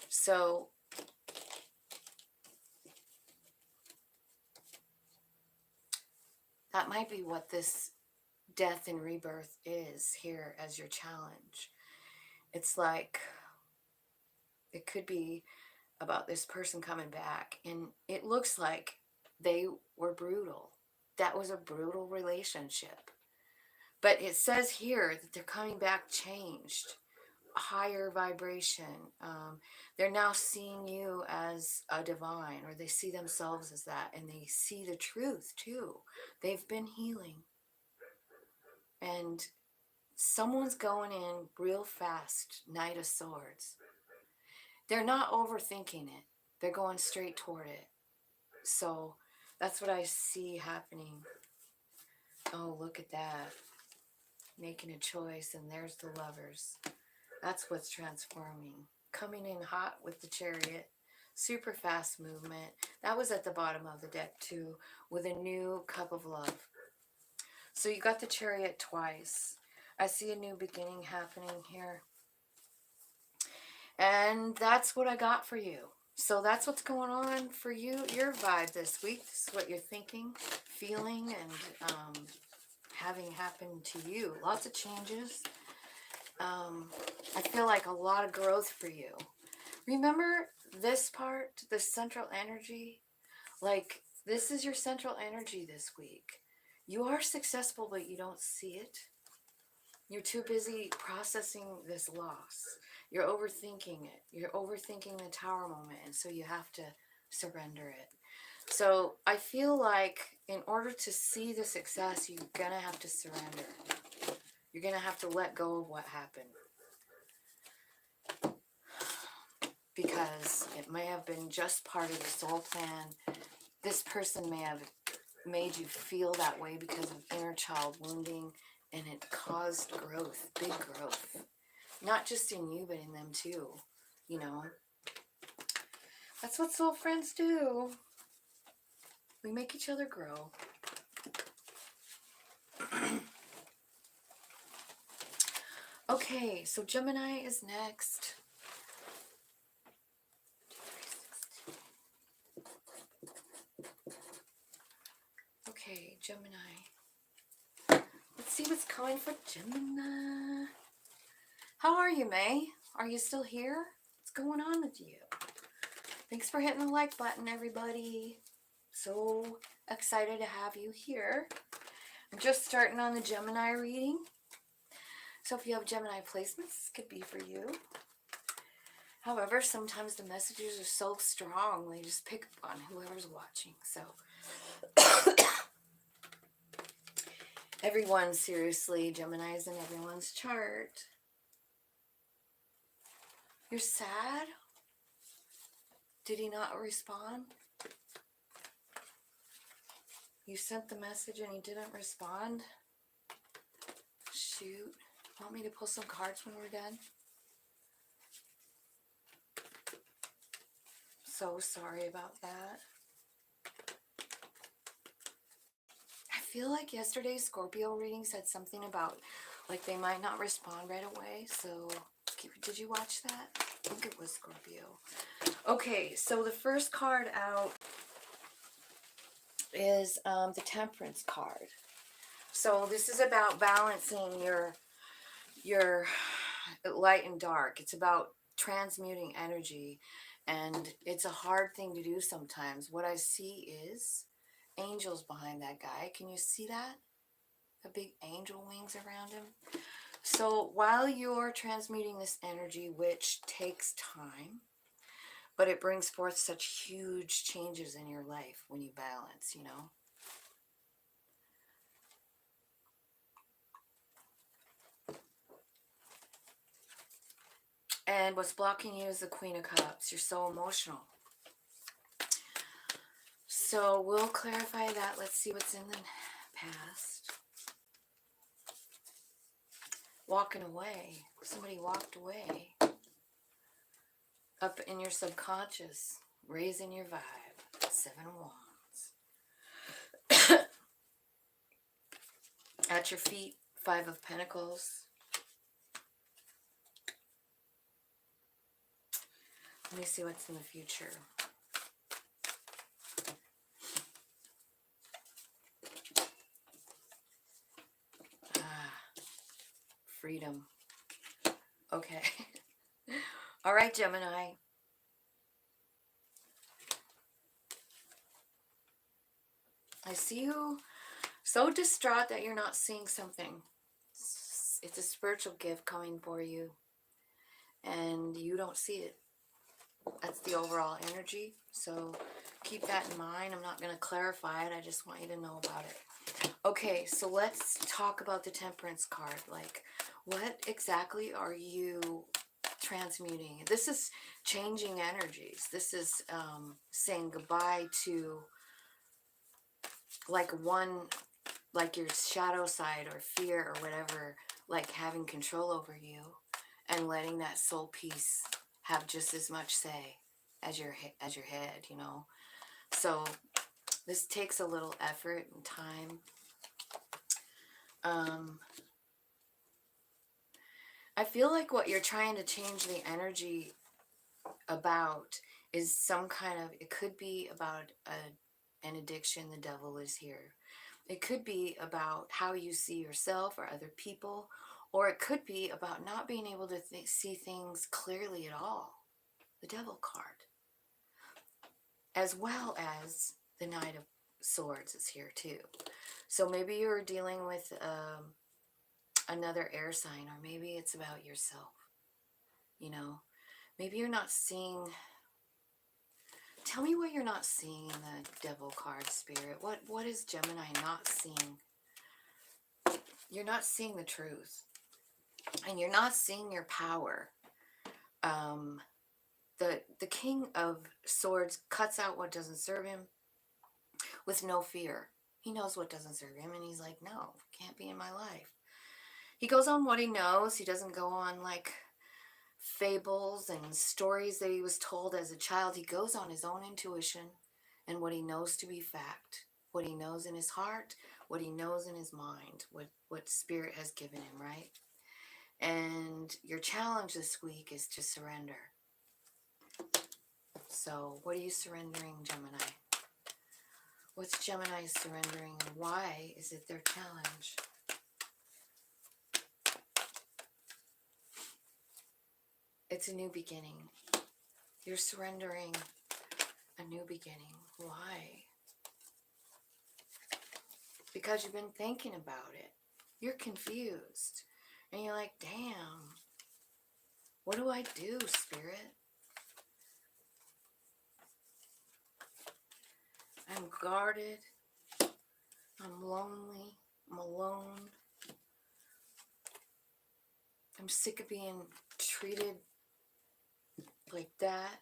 So that might be what this death and rebirth is here as your challenge. It's like, it could be about this person coming back, and it looks like they were brutal. That was a brutal relationship. But it says here that they're coming back changed, higher vibration. They're now seeing you as a divine, or they see themselves as that, and they see the truth too. They've been healing. And someone's going in real fast, Knight of Swords. They're not overthinking it. They're going straight toward it. So that's what I see happening. Oh, look at that. Making a choice, and there's the Lovers. That's what's transforming. Coming in hot with the Chariot. Super fast movement. That was at the bottom of the deck too, with a new cup of love. So you got the Chariot twice. I see a new beginning happening here. And that's what I got for you. So that's what's going on for you, your vibe this week. This is what you're thinking, feeling, and having happened to you. Lots of changes. I feel like a lot of growth for you. Remember this part, the central energy? Like, this is your central energy this week. You are successful, but you don't see it. You're too busy processing this loss. You're overthinking it. You're overthinking the Tower moment, and so you have to surrender it. So I feel like in order to see the success, you're going to have to surrender. You're going to have to let go of what happened. Because it may have been just part of the soul plan. This person may have made you feel that way because of inner child wounding, and it caused growth, big growth. Not just in you, but in them too. You know, that's what soul friends do. We make each other grow. Okay, so Gemini is next. Okay, Gemini. Let's see what's coming for Gemini. How are you, May? Are you still here? What's going on with you? Thanks for hitting the like button, everybody. So excited to have you here. I'm just starting on the Gemini reading. So if you have Gemini placements, this could be for you. However, sometimes the messages are so strong, they just pick up on whoever's watching. So everyone, seriously, Gemini's in everyone's chart. You're sad? Did he not respond? You sent the message and he didn't respond? Shoot. Want me to pull some cards when we're done? So sorry about that. I feel like yesterday's Scorpio reading said something about like they might not respond right away. So did you watch that? I think it was Scorpio. Okay, so the first card out is the Temperance card. So this is about balancing your light and dark. It's about transmuting energy, and it's a hard thing to do sometimes. What I see is angels behind that guy. Can you see that? The big angel wings around him. So while you're transmuting this energy, which takes time, but it brings forth such huge changes in your life when you balance, you know. And what's blocking you is the Queen of Cups. You're so emotional. So we'll clarify that. Let's see what's in the past. Walking away. Somebody walked away. Up in your subconscious. Raising your vibe. 7 of Wands. At your feet, 5 of Pentacles. Let me see what's in the future. Freedom. Okay. All right, Gemini. I see you so distraught that you're not seeing something. It's a spiritual gift coming for you, and you don't see it. That's the overall energy. So keep that in mind. I'm not going to clarify it. I just want you to know about it. Okay, so let's talk about the Temperance card. Like, what exactly are you transmuting? This is changing energies. This is saying goodbye to like your shadow side or fear or whatever, like having control over you, and letting that soul piece have just as much say as your head, you know. So this takes a little effort and time. I feel like what you're trying to change the energy about is some kind of, it could be about an addiction, the devil is here. It could be about how you see yourself or other people, or it could be about not being able to see things clearly at all. The devil card. As well as the Knight of Swords is here too. So maybe you're dealing with another air sign, or maybe it's about yourself. You know, maybe you're not seeing. Tell me what you're not seeing in the devil card, Spirit. What is Gemini not seeing? You're not seeing the truth. And you're not seeing your power. The King of Swords cuts out what doesn't serve him with no fear. He knows what doesn't serve him, and he's like, no, can't be in my life. He goes on what he knows. He doesn't go on like fables and stories that he was told as a child. He goes on his own intuition and what he knows to be fact, what he knows in his heart, what he knows in his mind, what Spirit has given him, right? And your challenge this week is to surrender. So what are you surrendering, Gemini? What's Gemini surrendering, and why is it their challenge? It's a new beginning. You're surrendering a new beginning. Why? Because you've been thinking about it. You're confused. And you're like, damn, what do I do, Spirit? I'm guarded. I'm lonely. I'm alone. I'm sick of being treated like that.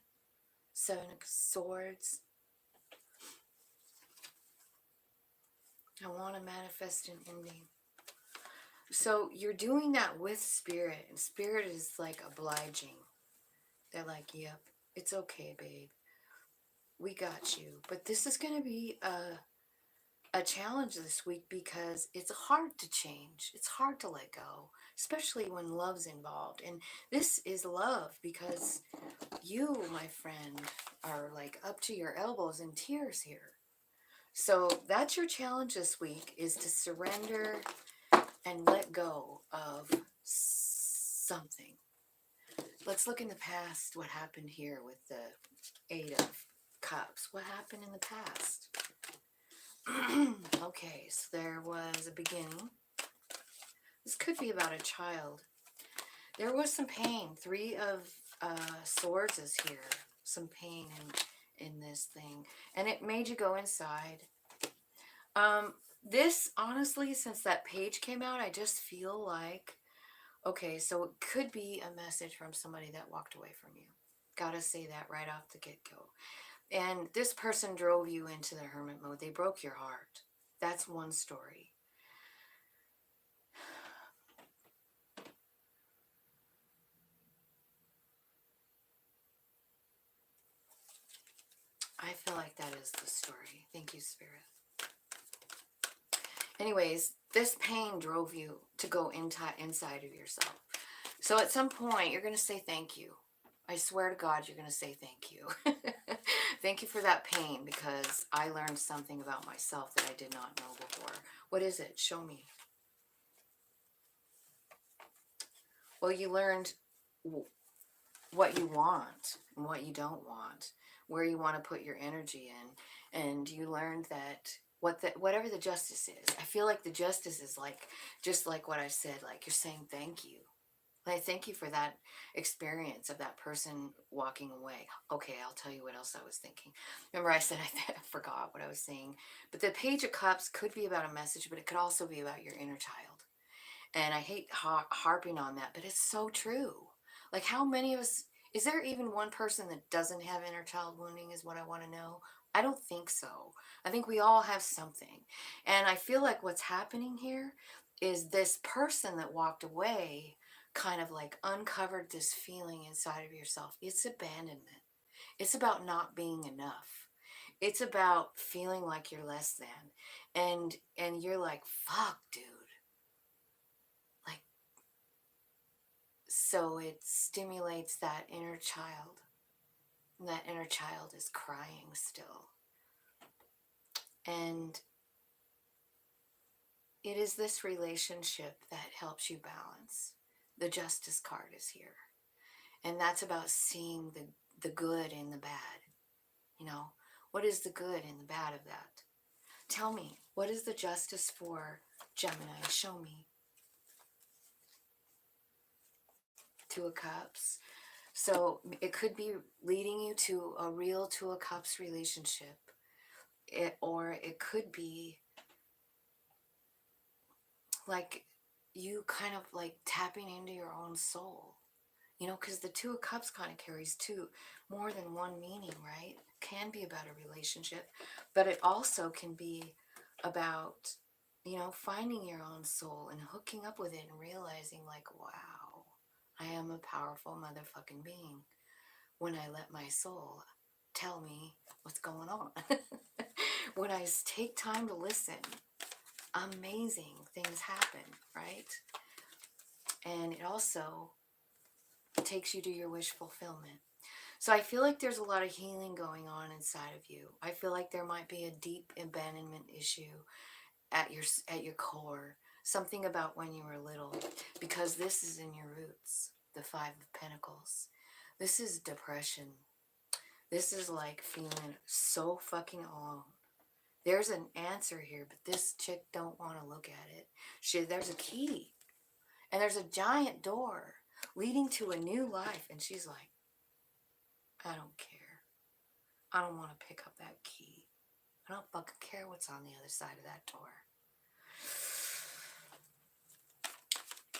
Seven of Swords. I want to manifest an ending. So you're doing that with Spirit, and Spirit is like obliging. They're like, yep, it's okay, babe. We got you. But this is going to be a challenge this week because it's hard to change. It's hard to let go, especially when love's involved. And this is love because you, my friend, are like up to your elbows in tears here. So that's your challenge this week, is to surrender and let go of something. Let's look in the past, what happened here with the Eight of Cups. What happened in the past? Okay, so there was a beginning. This could be about a child. There was some pain. Three of Swords is here. Some pain in this thing. And it made you go inside. This, honestly, since that page came out, I just feel like, okay, so it could be a message from somebody that walked away from you. Gotta say that right off the get-go. And this person drove you into the hermit mode. They broke your heart. That's one story. I feel like that is the story. Thank you, Spirit. Anyways, this pain drove you to go inside of yourself. So at some point, you're going to say thank you. I swear to God, you're going to say thank you. Thank you for that pain, because I learned something about myself that I did not know before. What is it? Show me. Well, you learned what you want and what you don't want, where you want to put your energy in, and you learned that whatever the justice is. I feel like the justice is like, just like what I said, like you're saying thank you. Like, thank you for that experience of that person walking away. Okay, I'll tell you what else I was thinking. Remember, I said I forgot what I was saying. But the Page of Cups could be about a message, but it could also be about your inner child. And I hate harping on that, but it's so true. Like, how many of us, is there even one person that doesn't have inner child wounding, is what I want to know? I don't think so. I think we all have something. And I feel like what's happening here is this person that walked away kind of like uncovered this feeling inside of yourself. It's abandonment. It's about not being enough. It's about feeling like you're less than. And you're like, fuck, dude. Like, so it stimulates that inner child. And that inner child is crying still. And it is this relationship that helps you balance. The Justice card is here. And that's about seeing the good in the bad. You know, what is the good and the bad of that? Tell me, what is the justice for Gemini? Show me. Two of Cups. So it could be leading you to a real Two of Cups relationship. Or it could be like you kind of like tapping into your own soul. You know, because the Two of Cups kind of carries more than one meaning, right? Can be about a relationship, but it also can be about, you know, finding your own soul and hooking up with it and realizing, like, wow, I am a powerful motherfucking being when I let my soul tell me what's going on. When I take time to listen, amazing things happen, right? And it also takes you to your wish fulfillment. So I feel like there's a lot of healing going on inside of you. I feel like there might be a deep abandonment issue at your core. Something about when you were little, because this is in your roots, the Five of Pentacles. This is depression. This is like feeling so fucking alone. There's an answer here, but this chick don't want to look at it. There's a key, and there's a giant door leading to a new life, and she's like, I don't care. I don't want to pick up that key. I don't fucking care what's on the other side of that door.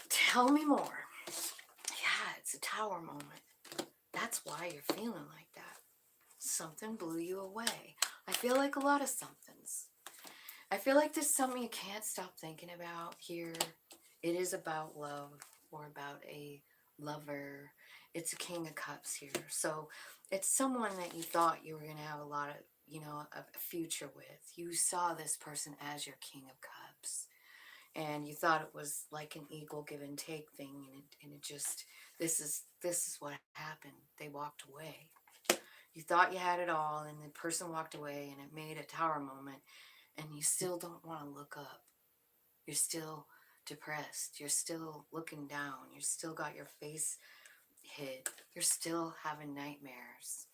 Tell me more. Yeah, it's a Tower moment. That's why you're feeling like that. Something blew you away. I feel like a lot of somethings. I feel like there's something you can't stop thinking about here. It is about love, or about a lover. It's a King of Cups here. So it's someone that you thought you were going to have a lot of, you know, a future with. You saw this person as your King of Cups. And you thought it was like an equal give and take thing. And it just, this is what happened. They walked away. You thought you had it all, and the person walked away, and it made a Tower moment. And you still don't want to look up. You're still depressed. You're still looking down. You still got your face hid. You're still having nightmares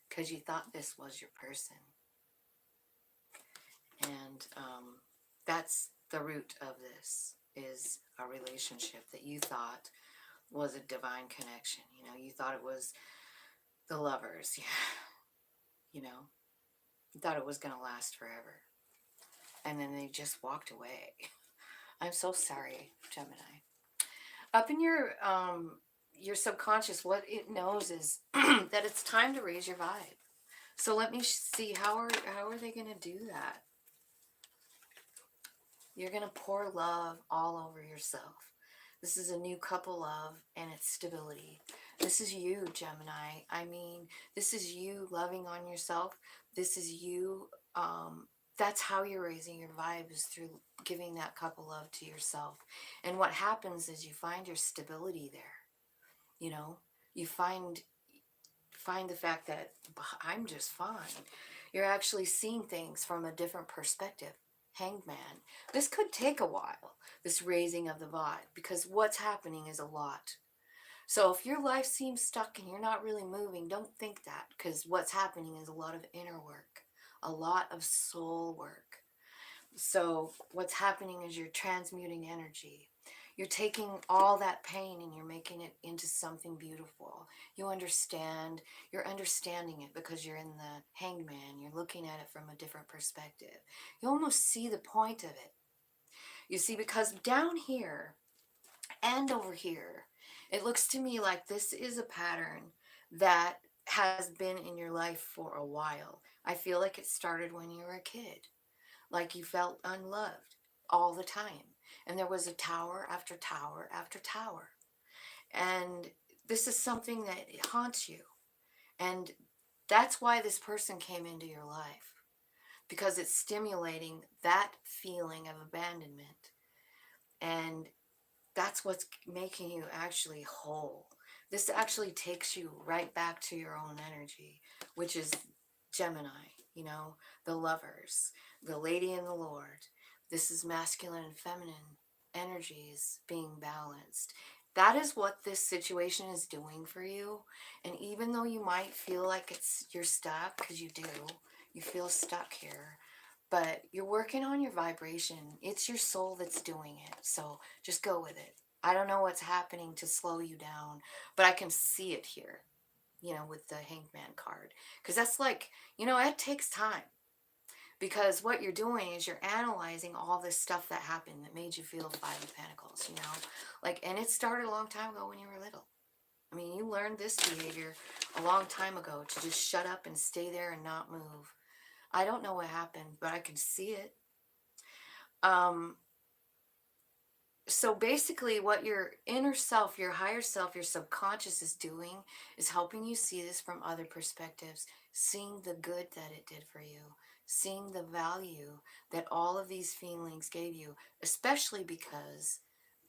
because you thought this was your person. And that's the root of this, is a relationship that you thought was a divine connection. You know, you thought it was the lovers. Yeah. You know, you thought it was going to last forever. And then they just walked away. I'm so sorry, Gemini. Up in your subconscious, what it knows is that it's time to raise your vibe. So let me see, how are they going to do that? You're going to pour love all over yourself. This is a new couple love, and it's stability. This is you, Gemini. I mean, this is you loving on yourself. This is you, that's how you're raising your vibe, is through giving that couple love to yourself. And what happens is you find your stability there. You know, You find the fact that I'm just fine. You're actually seeing things from a different perspective. Hanged Man. This could take a while, this raising of the vibe, because what's happening is a lot. So if your life seems stuck and you're not really moving, don't think that, because what's happening is a lot of inner work, a lot of soul work. So what's happening is you're transmuting energy. You're taking all that pain and you're making it into something beautiful. You're understanding it because you're in the Hanged Man. You're looking at it from a different perspective. You almost see the point of it. You see, because down here and over here, it looks to me like this is a pattern that has been in your life for a while. I feel like it started when you were a kid, like you felt unloved all the time. And there was a tower after tower after tower. And this is something that haunts you. And that's why this person came into your life, because it's stimulating that feeling of abandonment. And that's what's making you actually whole. This actually takes you right back to your own energy, which is Gemini, the lovers, the lady and the Lord. This is masculine and feminine energies being balanced. That is what this situation is doing for you. And even though you might feel like you're stuck, because you feel stuck here, but you're working on your vibration. It's your soul that's doing it. So just go with it. I don't know what's happening to slow you down, but I can see it here, with the Hanged Man card. Because that's like, it takes time. Because what you're doing is you're analyzing all this stuff that happened that made you feel the Five of Pentacles, and it started a long time ago when you were little. I mean, you learned this behavior a long time ago, to just shut up and stay there and not move. I don't know what happened, but I can see it. So basically what your inner self, your higher self, your subconscious is doing is helping you see this from other perspectives, seeing the good that it did for you, seeing the value that all of these feelings gave you, especially because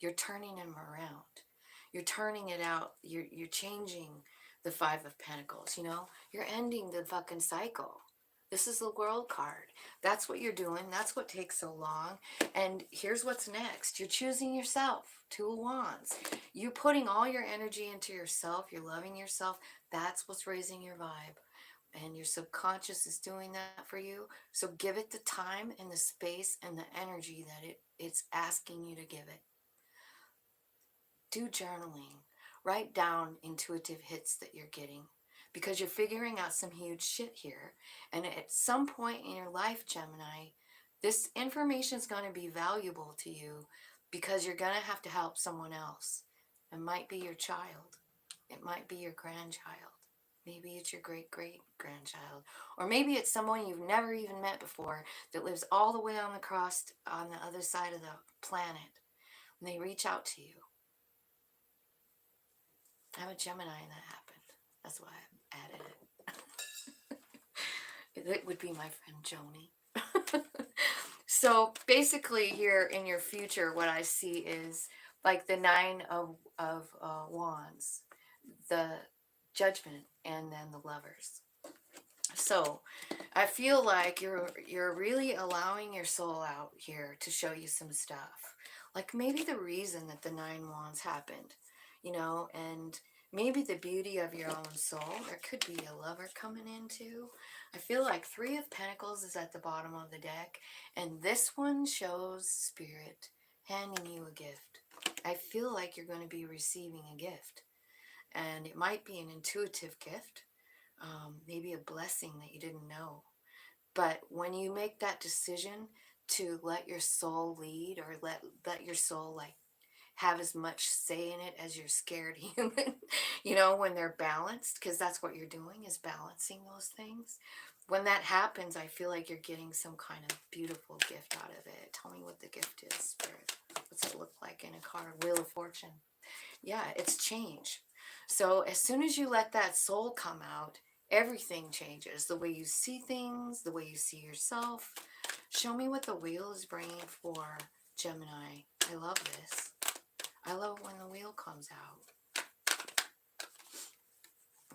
you're turning them around. You're turning it out. You're changing the Five of Pentacles, You're ending the fucking cycle. This is the World card. That's what you're doing. That's what takes so long. And here's what's next. You're choosing yourself. Two of Wands. You're putting all your energy into yourself. You're loving yourself. That's what's raising your vibe. And your subconscious is doing that for you. So give it the time and the space and the energy that it's asking you to give it. Do journaling. Write down intuitive hits that you're getting, because you're figuring out some huge shit here. And at some point in your life, Gemini, this information is going to be valuable to you, because you're going to have to help someone else. It might be your child. It might be your grandchild. Maybe it's your great-great-grandchild. Or maybe it's someone you've never even met before that lives all the way on the other side of the planet. And they reach out to you. I'm a Gemini and that happened. That's why I added it. It would be my friend Joni. So basically here in your future, what I see is like the Nine of Wands, the Judgment, and then the Lovers. So I feel like you're really allowing your soul out here to show you some stuff. Like maybe the reason that the Nine Wands happened, and maybe the beauty of your own soul. There could be a lover coming in too. I feel like Three of Pentacles is at the bottom of the deck, and this one shows Spirit handing you a gift. I feel like you're going to be receiving a gift, and it might be an intuitive gift. Maybe a blessing that you didn't know. But when you make that decision to let your soul lead, or let your soul like have as much say in it as your scared human, when they're balanced, because that's what you're doing, is balancing those things. When that happens, I feel like you're getting some kind of beautiful gift out of it. Tell me what the gift is, Spirit. What's it look like in a card? Wheel of Fortune. Yeah, it's change. So as soon as you let that soul come out, everything changes. The way you see things, the way you see yourself. Show me what the wheel is bringing for Gemini. I love this. I love when the wheel comes out.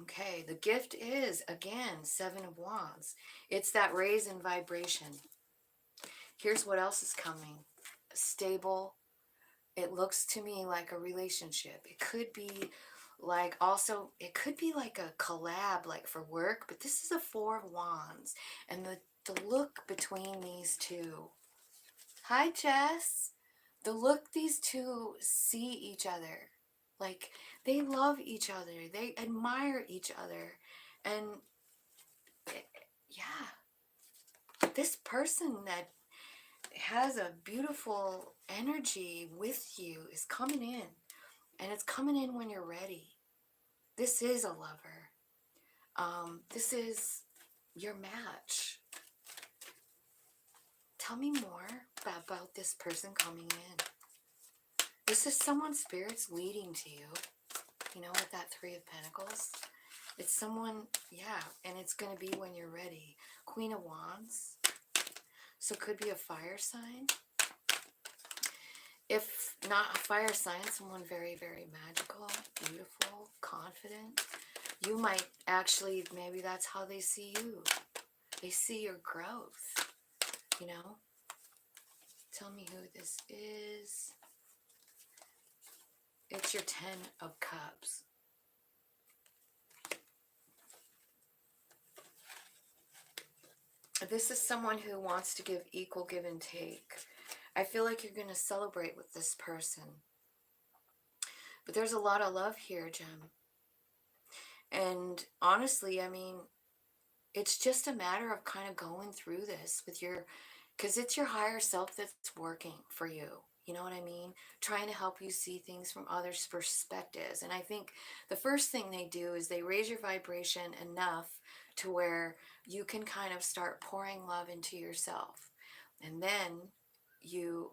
Okay, the gift is, again, Seven of Wands. It's that raise in vibration. Here's what else is coming. Stable. It looks to me like a relationship. It could be like also, it could be like a collab, like for work, but this is a Four of Wands. And the look between these two. Hi, Jess. The look these two see each other. Like, they love each other. They admire each other. And yeah, this person that has a beautiful energy with you is coming in. And it's coming in when you're ready. This is a lover. This is your match. Tell me more about this person coming in. This is someone spirit's leading to you. You know, with that Three of Pentacles. It's someone, yeah, and it's going to be when you're ready. Queen of Wands. So it could be a fire sign. If not a fire sign, someone very, very magical, beautiful, confident. You might actually, maybe that's how they see you. They see your growth, you know. Tell me who this is. It's your Ten of Cups. This is someone who wants to give equal give and take. I feel like you're going to celebrate with this person. But there's a lot of love here, Gem. And honestly, I mean, it's just a matter of kind of going through this with your, because it's your higher self that's working for you. You know what I mean? Trying to help you see things from others' perspectives. And I think the first thing they do is they raise your vibration enough to where you can kind of start pouring love into yourself. And then you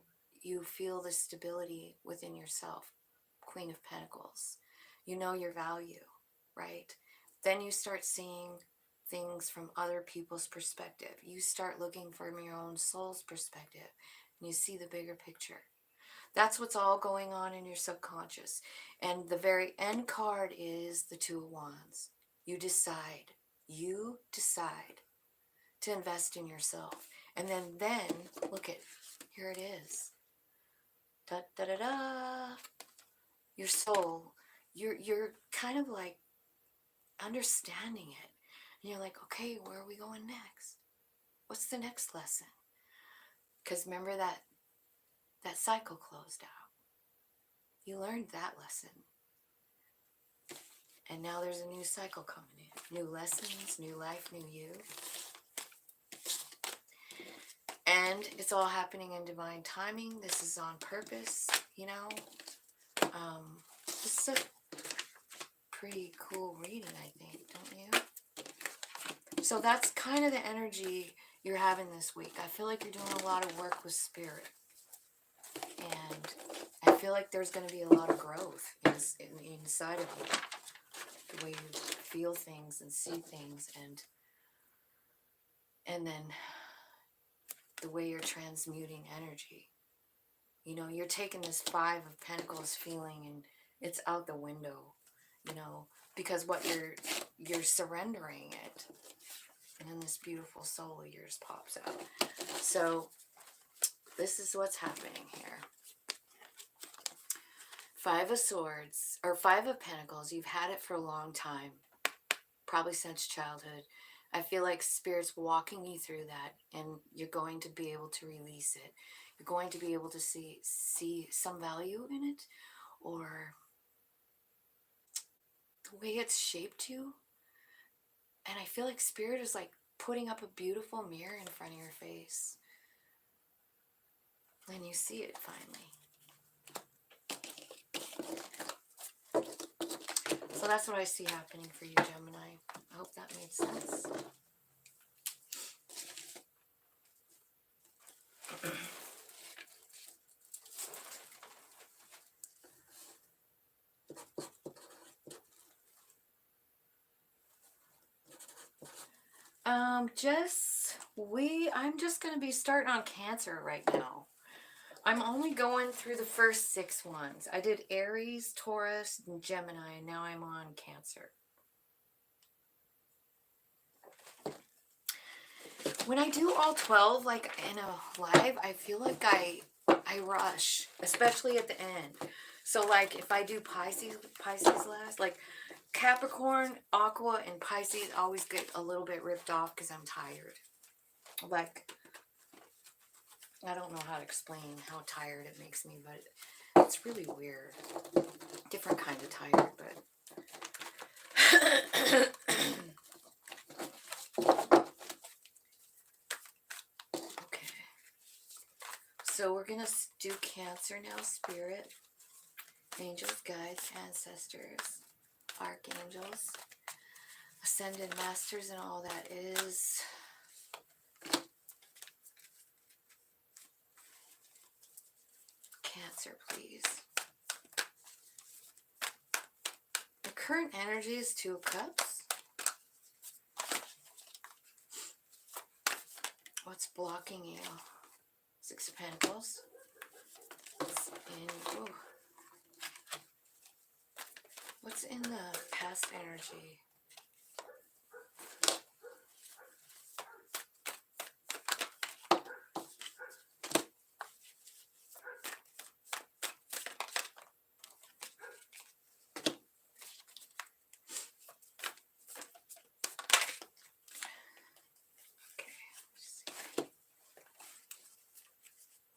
feel the stability within yourself. Queen of Pentacles. You know your value, right? Then you start seeing things from other people's perspective. You start looking from your own soul's perspective, and you see the bigger picture. That's what's all going on in your subconscious. And the very end card is the Two of Wands. You decide to invest in yourself. And then look at, here it is. Da da da da. Your soul. You're kind of like understanding it. And you're like, okay, where are we going next? What's the next lesson? Because remember that cycle closed out. You learned that lesson. And now there's a new cycle coming in. New lessons, new life, new you. And it's all happening in divine timing. This is on purpose, you know. This is a pretty cool reading, I think, don't you? So that's kind of the energy you're having this week. I feel like you're doing a lot of work with spirit. And I feel like there's going to be a lot of growth inside of you. The way you feel things and see things, and then the way you're transmuting energy. You know, you're taking this Five of Pentacles feeling and it's out the window, you know, because what you're surrendering it. And then this beautiful soul of yours pops out. So this is what's happening here. Five of Swords, or Five of Pentacles, you've had it for a long time, probably since childhood. I feel like Spirit's walking you through that, and you're going to be able to release it. You're going to be able to see some value in it, or the way it's shaped you. And I feel like Spirit is like putting up a beautiful mirror in front of your face. And you see it finally. So that's what I see happening for you, Gemini. I hope that made sense. I'm just going to be starting on Cancer right now. I'm only going through the first 6 ones. I did Aries, Taurus, and Gemini, and now I'm on Cancer. When I do all 12, like in a live, I feel like I rush, especially at the end. So like if I do Pisces last, like Capricorn, Aqua, and Pisces always get a little bit ripped off because I'm tired. Like, I don't know how to explain how tired it makes me, but it's really weird. Different kind of tired, but... Okay. So we're going to do Cancer now, Spirit. Angels, guides, ancestors, archangels, ascended masters, and all that is. Cancer, please. The current energy is Two of Cups. What's blocking you? Six of Pentacles. What's in the past energy?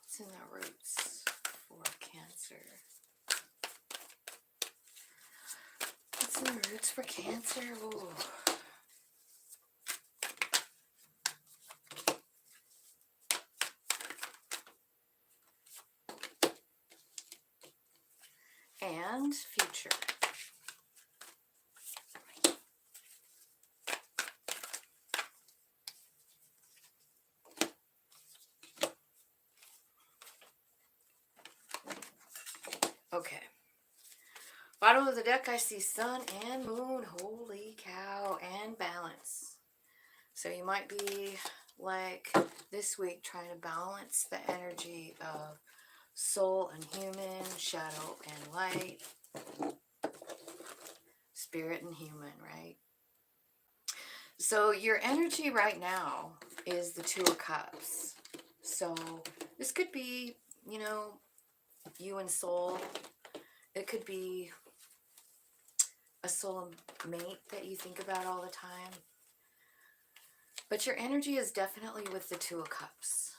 What's in the roots for Cancer? What's in the roots for Cancer? Ooh. And future. Okay. Bottom of the deck, I see sun and moon. Holy cow. And balance. So you might be like this week trying to balance the energy of soul and human, shadow and light, spirit and human, right? So your energy right now is the Two of Cups. So this could be, you know, you and soul. It could be a soul mate that you think about all the time. But your energy is definitely with the Two of Cups.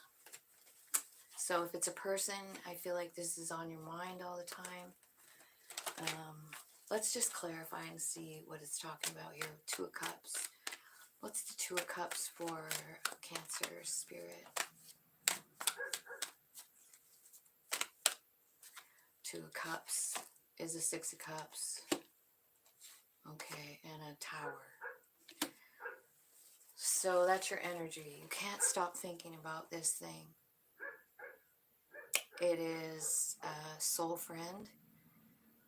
So if it's a person, I feel like this is on your mind all the time. Let's just clarify and see what it's talking about here. Two of Cups. What's the Two of Cups for Cancer spirit? Two of Cups is a Six of Cups. Okay, and a Tower. So that's your energy. You can't stop thinking about this thing. It is a soul friend.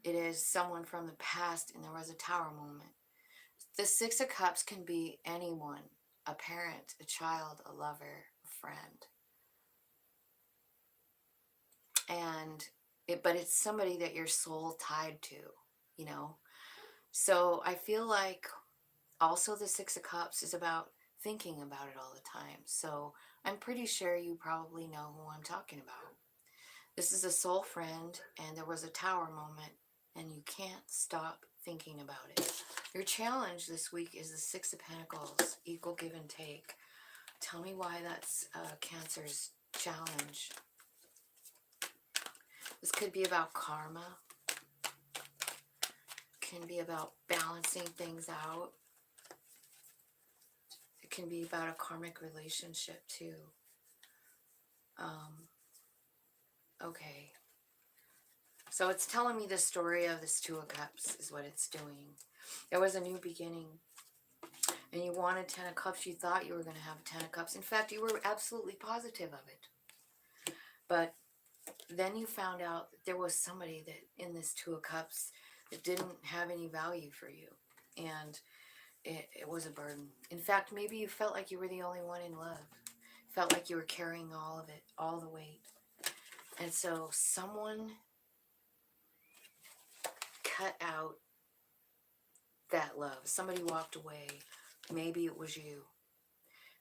It is someone from the past, and there was a Tower moment. The Six of Cups can be anyone, a parent, a child, a lover, a friend. But it's somebody that your soul tied to, you know. So I feel like also the Six of Cups is about thinking about it all the time. So I'm pretty sure you probably know who I'm talking about. This is a soul friend, and there was a Tower moment, and you can't stop thinking about it. Your challenge this week is the Six of Pentacles, equal give and take. Tell me why that's Cancer's challenge. This could be about karma. Can be about balancing things out. It can be about a karmic relationship too. Okay. So it's telling me the story of this Two of Cups is what it's doing. There was a new beginning. And you wanted 10 of Cups. You thought you were going to have 10 of Cups. In fact, you were absolutely positive of it. But then you found out that there was somebody that in this Two of Cups that didn't have any value for you. And it was a burden. In fact, maybe you felt like you were the only one in love. Felt like you were carrying all of it, all the weight. And so someone cut out that love. Somebody walked away. Maybe it was you.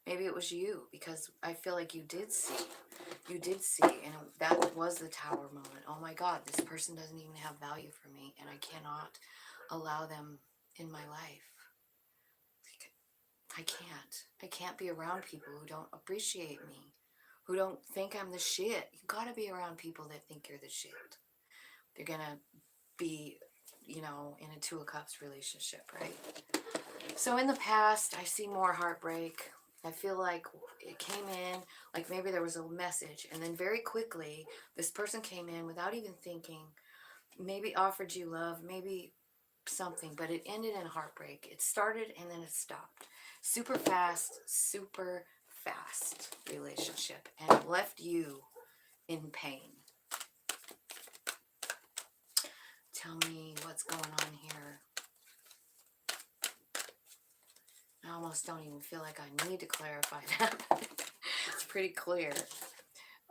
Maybe it was you, because I feel like you did see. You did see, and that was the tower moment. Oh my God, this person doesn't even have value for me, and I cannot allow them in my life. I can't. I can't be around people who don't appreciate me, who don't think I'm the shit. You gotta be around people that think you're the shit. They're gonna be, you know, in a Two of Cups relationship, right? So in the past, I see more heartbreak. I feel like it came in, like maybe there was a message, and then very quickly, this person came in without even thinking, maybe offered you love, maybe something, but it ended in heartbreak. It started and then it stopped. Super fast relationship, and it left you in pain. Tell me what's going on here. I almost don't even feel like I need to clarify that. It's pretty clear.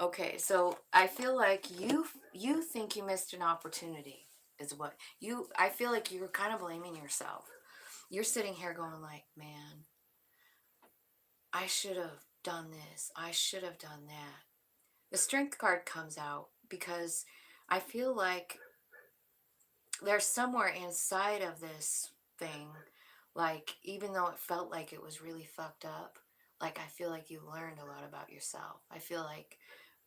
Okay, so I feel like you think you missed an opportunity is what you, I feel like you're kind of blaming yourself. You're sitting here going like, man, I should have done this. I should have done that. The Strength card comes out because I feel like there's somewhere inside of this thing, like, even though it felt like it was really fucked up, like, I feel like you learned a lot about yourself. I feel like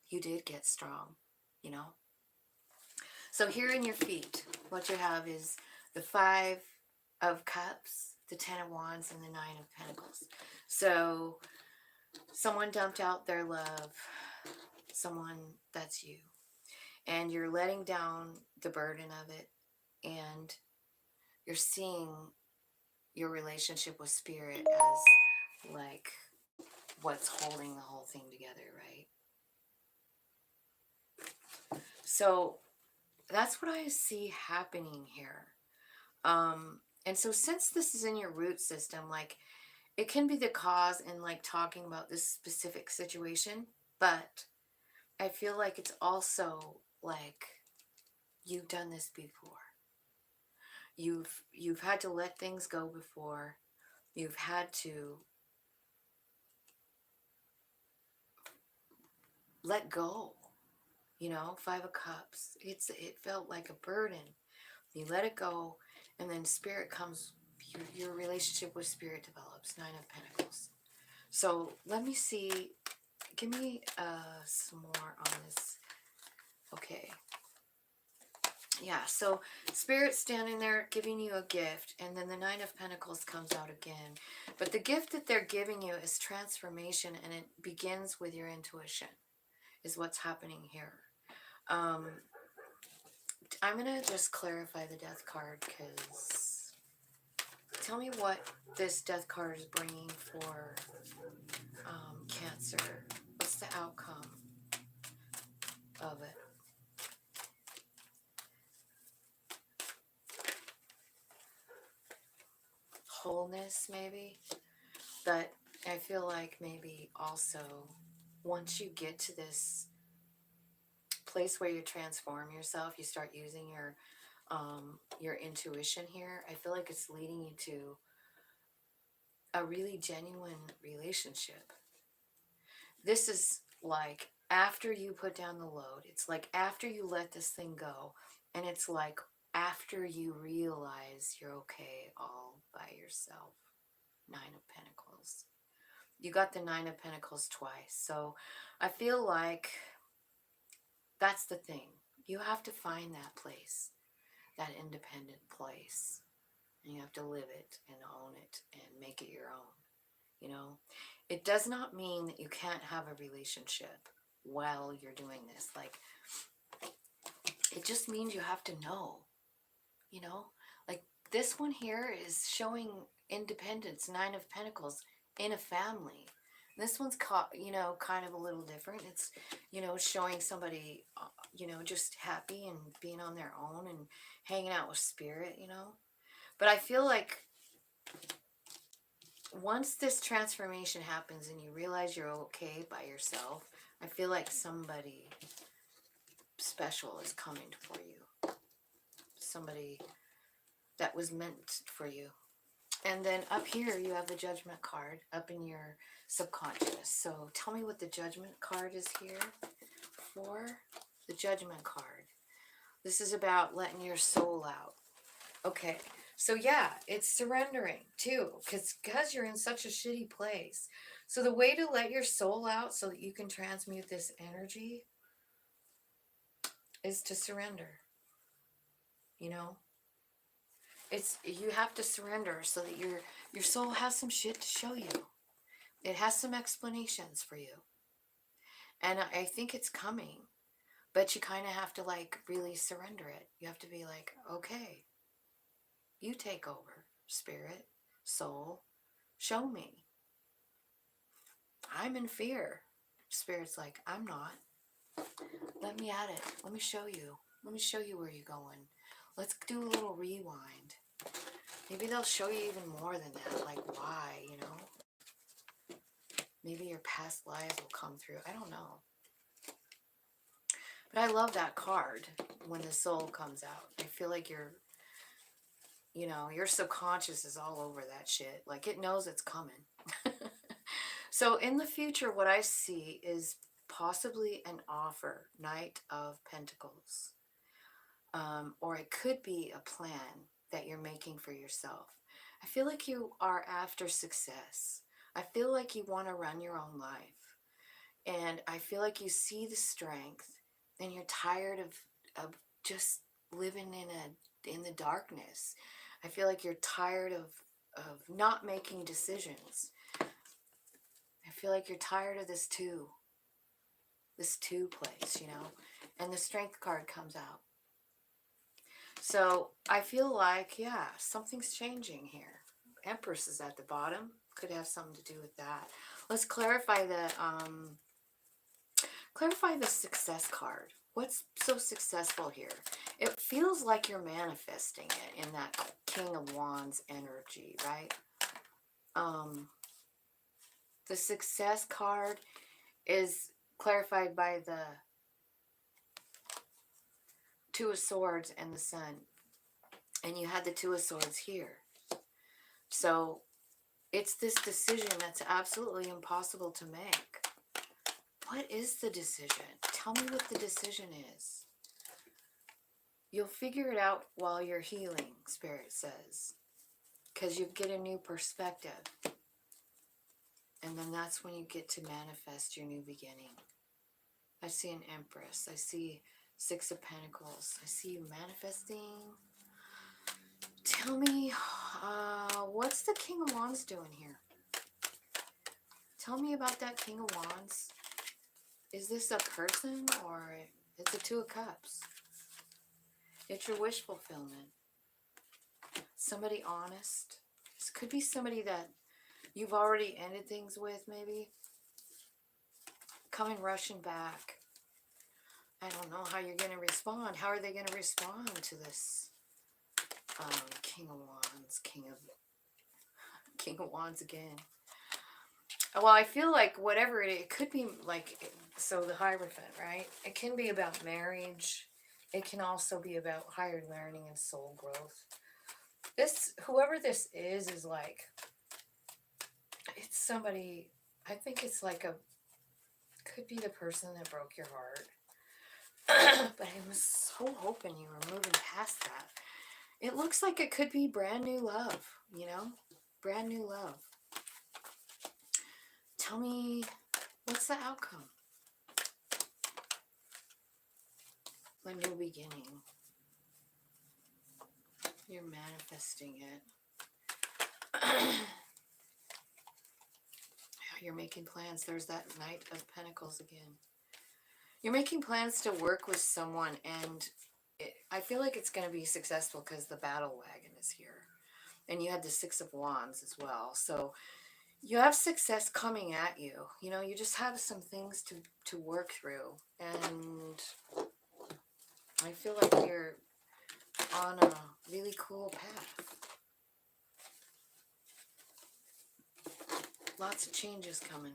you did get strong, you know? So here in your feet, what you have is the Five of Cups, the Ten of Wands, and the Nine of Pentacles. So someone dumped out their love, someone that's you, and you're letting down the burden of it, and you're seeing your relationship with spirit as like what's holding the whole thing together, right? So that's what I see happening here. And so since this is in your root system, like, it can be the cause in like talking about this specific situation, but I feel like it's also like you've done this before. You've had to let things go before. You've had to let go. You know, Five of Cups. It felt like a burden. You let it go, and then spirit comes. Your relationship with spirit develops. Nine of Pentacles. So let me see. Give me some more on this. Okay. Yeah, so Spirit's standing there giving you a gift, and then the Nine of Pentacles comes out again. But the gift that they're giving you is transformation, and it begins with your intuition, is what's happening here. I'm going to just clarify the Death card, because tell me what this Death card is bringing for Cancer. What's the outcome of it? Wholeness, maybe? But I feel like maybe also once you get to this place where you transform yourself, you start using your intuition here. I feel like it's leading you to a really genuine relationship. This is like after you put down the load. It's like after you let this thing go, and it's like after you realize you're okay all by yourself. Nine of Pentacles. You got the Nine of Pentacles twice. So I feel like that's the thing. You have to find that place, that independent place. And you have to live it and own it and make it your own. You know, it does not mean that you can't have a relationship while you're doing this. Like, it just means you have to know, you know, like this one here is showing independence, Nine of Pentacles, in a family. This one's, you know, kind of a little different. It's, you know, showing somebody, you know, just happy and being on their own and hanging out with spirit, you know. But I feel like once this transformation happens and you realize you're okay by yourself, I feel like somebody special is coming for you. Somebody that was meant for you. And then up here, you have the Judgment card up in your subconscious. So tell me what the Judgment card is here for. The Judgment card. This is about letting your soul out. Okay. So yeah, it's surrendering too, because you're in such a shitty place. So the way to let your soul out so that you can transmute this energy is to surrender. You know? You have to surrender so that your soul has some shit to show you. It has some explanations for you. And I think it's coming. But you kind of have to like really surrender it. You have to be like, okay, you take over, spirit, soul, show me. I'm in fear. Spirit's like, I'm not. Let me at it. Let me show you. Let me show you where you're going. Let's do a little rewind. Maybe they'll show you even more than that. Like why, you know? Maybe your past lives will come through. I don't know. But I love that card when the soul comes out. I feel like your subconscious is all over that shit. Like it knows it's coming. So in the future, what I see is possibly an offer, Knight of Pentacles. Or it could be a plan that you're making for yourself. I feel like you are after success. I feel like you want to run your own life. And I feel like you see the strength and you're tired of just living in the darkness. I feel like you're tired of not making decisions. I feel like you're tired of this two place, you know, and the Strength card comes out. So I feel like, yeah, something's changing here. Empress is at the bottom. Could have something to do with that. Let's clarify the success card. What's so successful here? It feels like you're manifesting it in that King of Wands energy, right? The success card is clarified by the Two of Swords and the Sun. And you had the Two of Swords here. So it's this decision that's absolutely impossible to make. What is the decision? Tell me what the decision is. You'll figure it out while you're healing, Spirit says. Because you get a new perspective. And then that's when you get to manifest your new beginning. I see an Empress. I see Six of Pentacles. I see you manifesting. Tell me, what's the King of Wands doing here? Tell me about that King of Wands. Is this a person or it's a Two of Cups? It's your wish fulfillment. Somebody honest. This could be somebody that you've already ended things with, maybe. Coming rushing back. I don't know how you're going to respond. How are they going to respond to this King of Wands? King of Wands again. Well, I feel like whatever it could be like, so the Hierophant, right? It can be about marriage. It can also be about higher learning and soul growth. Whoever this is like, it's somebody, I think it's like could be the person that broke your heart. But I'm so hoping you were moving past that. It looks like it could be brand new love, you know? Brand new love. Tell me, what's the outcome? A new beginning. You're manifesting it. You're making plans. There's that Knight of Pentacles again. You're making plans to work with someone, and I feel like it's going to be successful because the Battle Wagon is here. And you had the Six of Wands as well. So you have success coming at you. You know, you just have some things to work through. And I feel like you're on a really cool path. Lots of changes coming.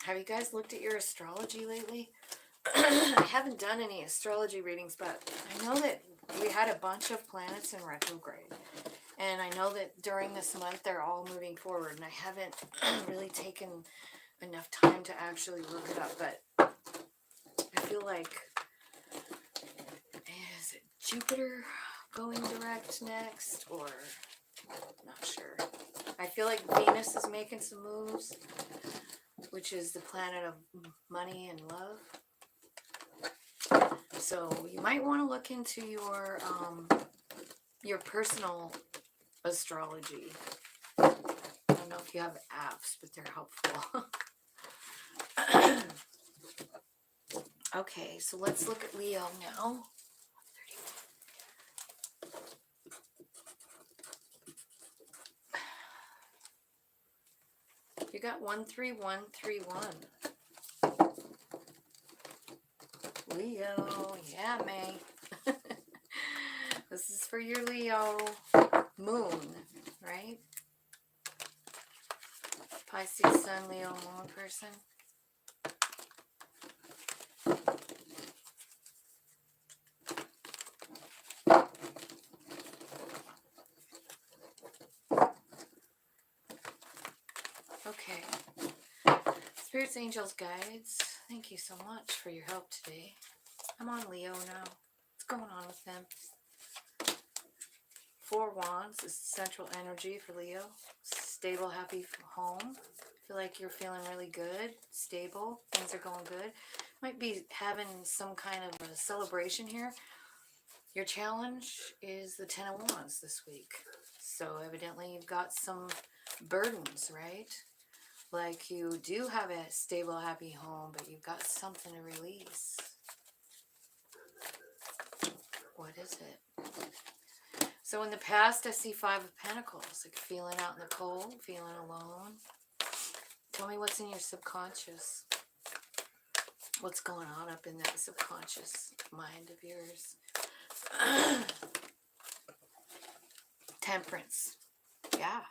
Have you guys looked at your astrology lately? I haven't done any astrology readings, but I know that we had a bunch of planets in retrograde. And I know that during this month they're all moving forward, and I haven't really taken enough time to actually look it up, but I feel like, is it Jupiter going direct next, or not sure. I feel like Venus is making some moves, which is the planet of money and love. So you might want to look into your personal astrology. I don't know if you have apps, but they're helpful. Okay, so let's look at Leo now. You got 13131. Leo, yeah, May. This is for your Leo moon, right? Pisces, Sun, Leo, moon person. Okay. Spirits, angels, guides, thank you so much for your help today. I'm on Leo now. What's going on with them? 4 Wands is central energy for Leo. Stable, happy home. Feel like you're feeling really good, stable. Things are going good. Might be having some kind of a celebration here. Your challenge is the 10 of Wands this week. So evidently you've got some burdens, right? Like you do have a stable, happy home, but you've got something to release. What is it? So in the past, I see 5 of Pentacles, like feeling out in the cold, feeling alone. Tell me what's in your subconscious. What's going on up in that subconscious mind of yours? Temperance. Yeah.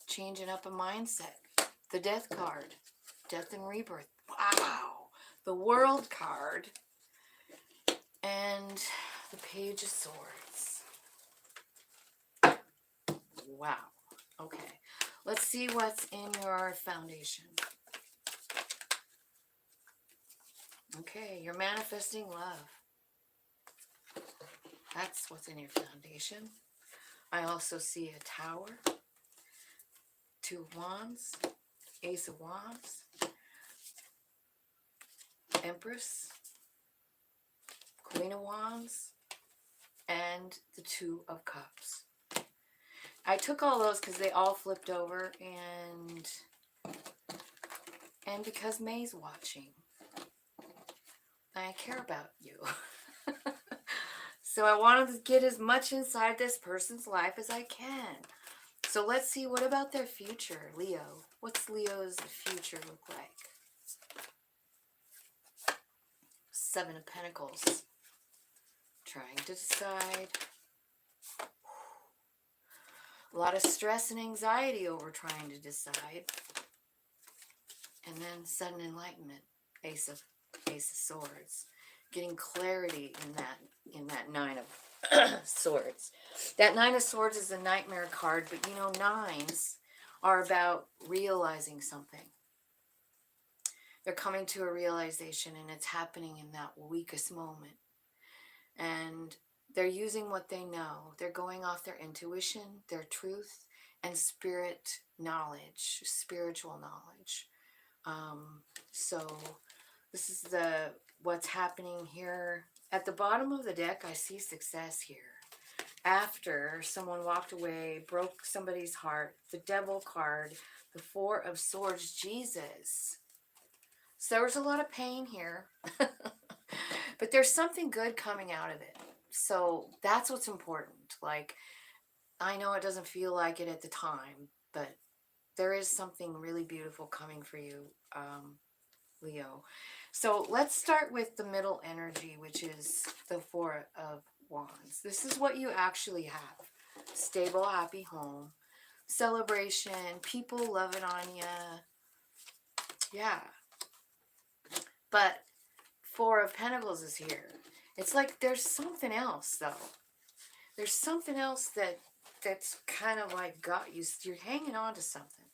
Changing up a mindset. The Death card. Death and rebirth. Wow. The World card. And the Page of Swords. Wow. Okay. Let's see what's in your foundation. Okay, you're manifesting love. That's what's in your foundation. I also see a Tower, 2 of Wands, Ace of Wands, Empress, Queen of Wands, and the 2 of Cups. I took all those because they all flipped over, and because May's watching. I care about you. So I wanted to get as much inside this person's life as I can. So let's see, what about their future, Leo? What's Leo's future look like? 7 of Pentacles. Trying to decide. A lot of stress and anxiety over trying to decide. And then sudden enlightenment. Ace of Swords. Getting clarity in that 9 of Swords. That 9 of Swords is a nightmare card, but you know, 9s are about realizing something. They're coming to a realization, and it's happening in that weakest moment. And they're using what they know. They're going off their intuition, their truth, and spirit knowledge, spiritual knowledge. So this is what's happening here. At the bottom of the deck, I see success here. After someone walked away, broke somebody's heart, the Devil card, the 4 of Swords, Jesus. So there was a lot of pain here. But there's something good coming out of it. So that's what's important. Like, I know it doesn't feel like it at the time, but there is something really beautiful coming for you, Leo. So let's start with the middle energy, which is the 4 of Wands. This is what you actually have. Stable, happy home. Celebration. People loving on you. Yeah. But Four of Pentacles is here. It's like there's something else, though. There's something else that's kind of like got you. You're hanging on to something.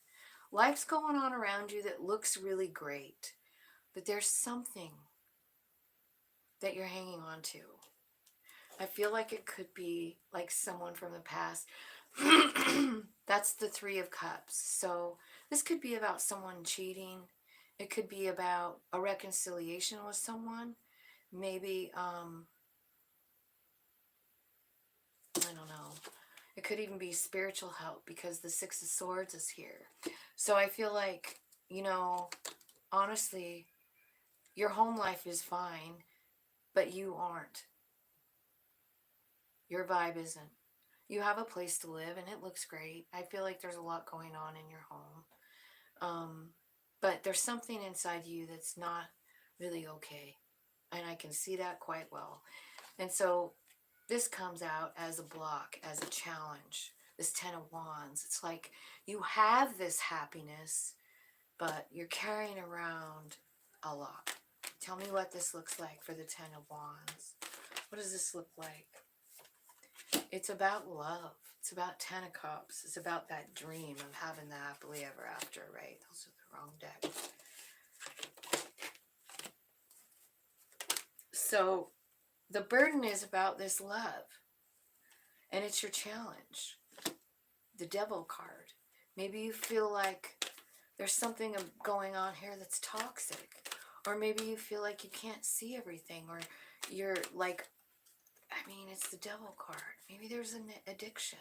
Life's going on around you that looks really great, but there's something that you're hanging on to. I feel like it could be like someone from the past. That's the Three of Cups. So this could be about someone cheating. It could be about a reconciliation with someone. Maybe, I don't know. It could even be spiritual help because the Six of Swords is here. So I feel like, you know, honestly, your home life is fine, but you aren't. Your vibe isn't. You have a place to live and it looks great. I feel like there's a lot going on in your home. But there's something inside you that's not really okay. And I can see that quite well. And so this comes out as a block, as a challenge. This Ten of Wands. It's like you have this happiness, but you're carrying around a lot. Tell me what this looks like for the Ten of Wands. What does this look like? It's about love. It's about Ten of Cups. It's about that dream of having the happily ever after, right? Those are the wrong deck. So the burden is about this love. And it's your challenge. The Devil card. Maybe you feel like there's something going on here that's toxic. Or maybe you feel like you can't see everything. Or you're like, I mean, it's the Devil card. Maybe there's an addiction.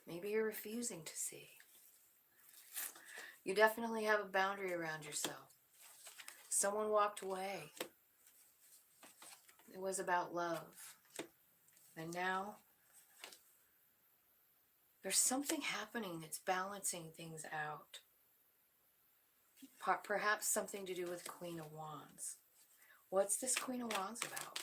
Maybe you're refusing to see. You definitely have a boundary around yourself. Someone walked away. It was about love. And now there's something happening that's balancing things out. Perhaps something to do with Queen of Wands. What's this Queen of Wands about?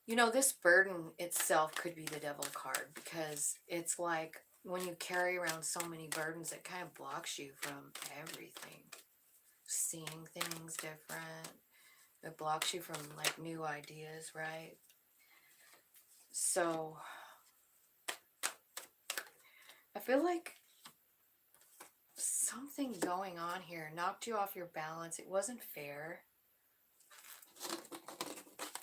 You know, this burden itself could be the Devil card because it's like when you carry around so many burdens, it kind of blocks you from everything. Seeing things different. It blocks you from like new ideas, right? So I feel like something going on here knocked you off your balance. It wasn't fair.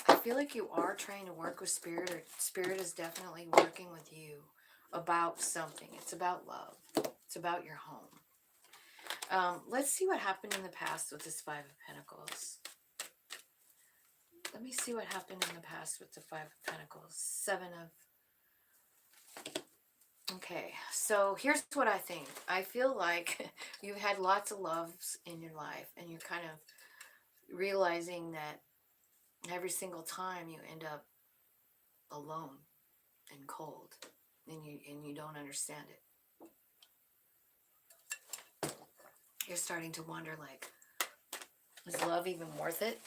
I feel like you are trying to work with Spirit, or Spirit is definitely working with you about something. It's about love. It's about your home. Let's see what happened in the past with this Five of Pentacles. Let me see what happened in the past with the Five of Pentacles. Seven of... Okay, so here's what I think. I feel like you've had lots of loves in your life and you're kind of realizing that every single time you end up alone and cold and you don't understand it. You're starting to wonder, like, is love even worth it?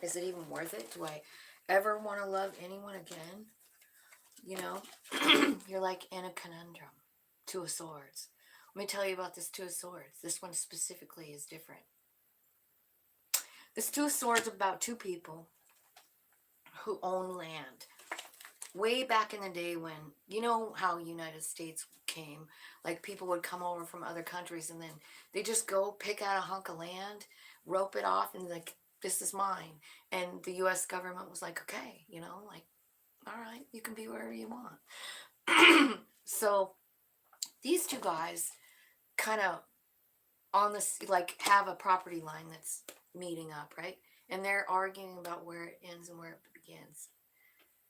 Is it even worth it? Do I ever want to love anyone again? You know, you're like in a conundrum. Two of Swords. Let me tell you about this Two of Swords. This one specifically is different. This Two of Swords is about two people who own land. Way back in the day when, you know how United States came, like people would come over from other countries and then they just go pick out a hunk of land, rope it off and like, this is mine. And the US government was like, okay, you know, like, all right, you can be wherever you want. So these two guys kind of on this, like, have a property line that's meeting up, right? And they're arguing about where it ends and where it begins.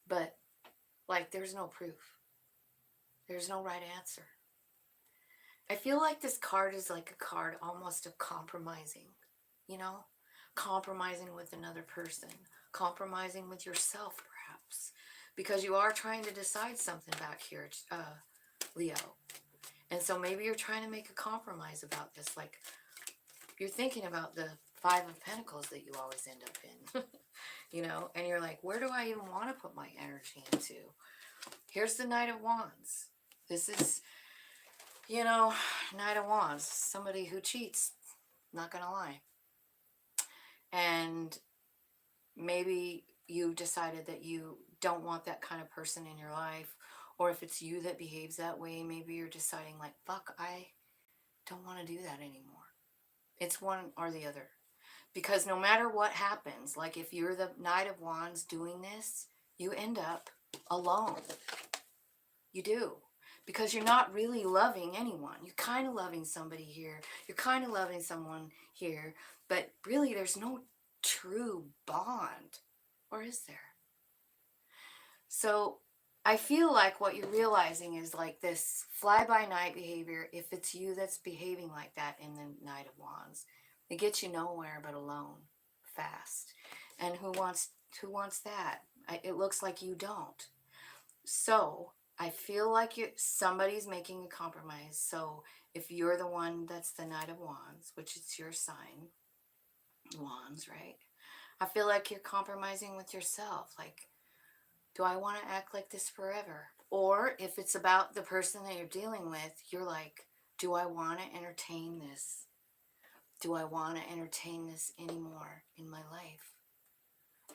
But, like, there's no proof. There's no right answer. I feel like this card is like a card almost of compromising, you know? Compromising with another person. Compromising with yourself, perhaps. Because you are trying to decide something back here, Leo. And so maybe you're trying to make a compromise about this. Like, you're thinking about the Five of Pentacles that you always end up in. You know? And you're like, where do I even want to put my energy into? Here's the Knight of Wands. This is You know, Knight of Wands, somebody who cheats, not gonna lie. And maybe you decided that you don't want that kind of person in your life. Or if it's you that behaves that way, maybe you're deciding, like, fuck, I don't want to do that anymore. It's one or the other. Because no matter what happens, like if you're the Knight of Wands doing this, you end up alone. You do. Because you're not really loving anyone. You're kind of loving somebody here. You're kind of loving someone here. But really, there's no true bond. Or is there? So I feel like what you're realizing is like this fly-by-night behavior. If it's you that's behaving like that in the Knight of Wands, it gets you nowhere but alone, fast. And who wants that? It looks like you don't. So I feel like somebody's making a compromise. So if you're the one that's the Knight of Wands, which is your sign, Wands, right? I feel like you're compromising with yourself. Like, do I want to act like this forever? Or if it's about the person that you're dealing with, you're like, do I want to entertain this? Do I want to entertain this anymore in my life?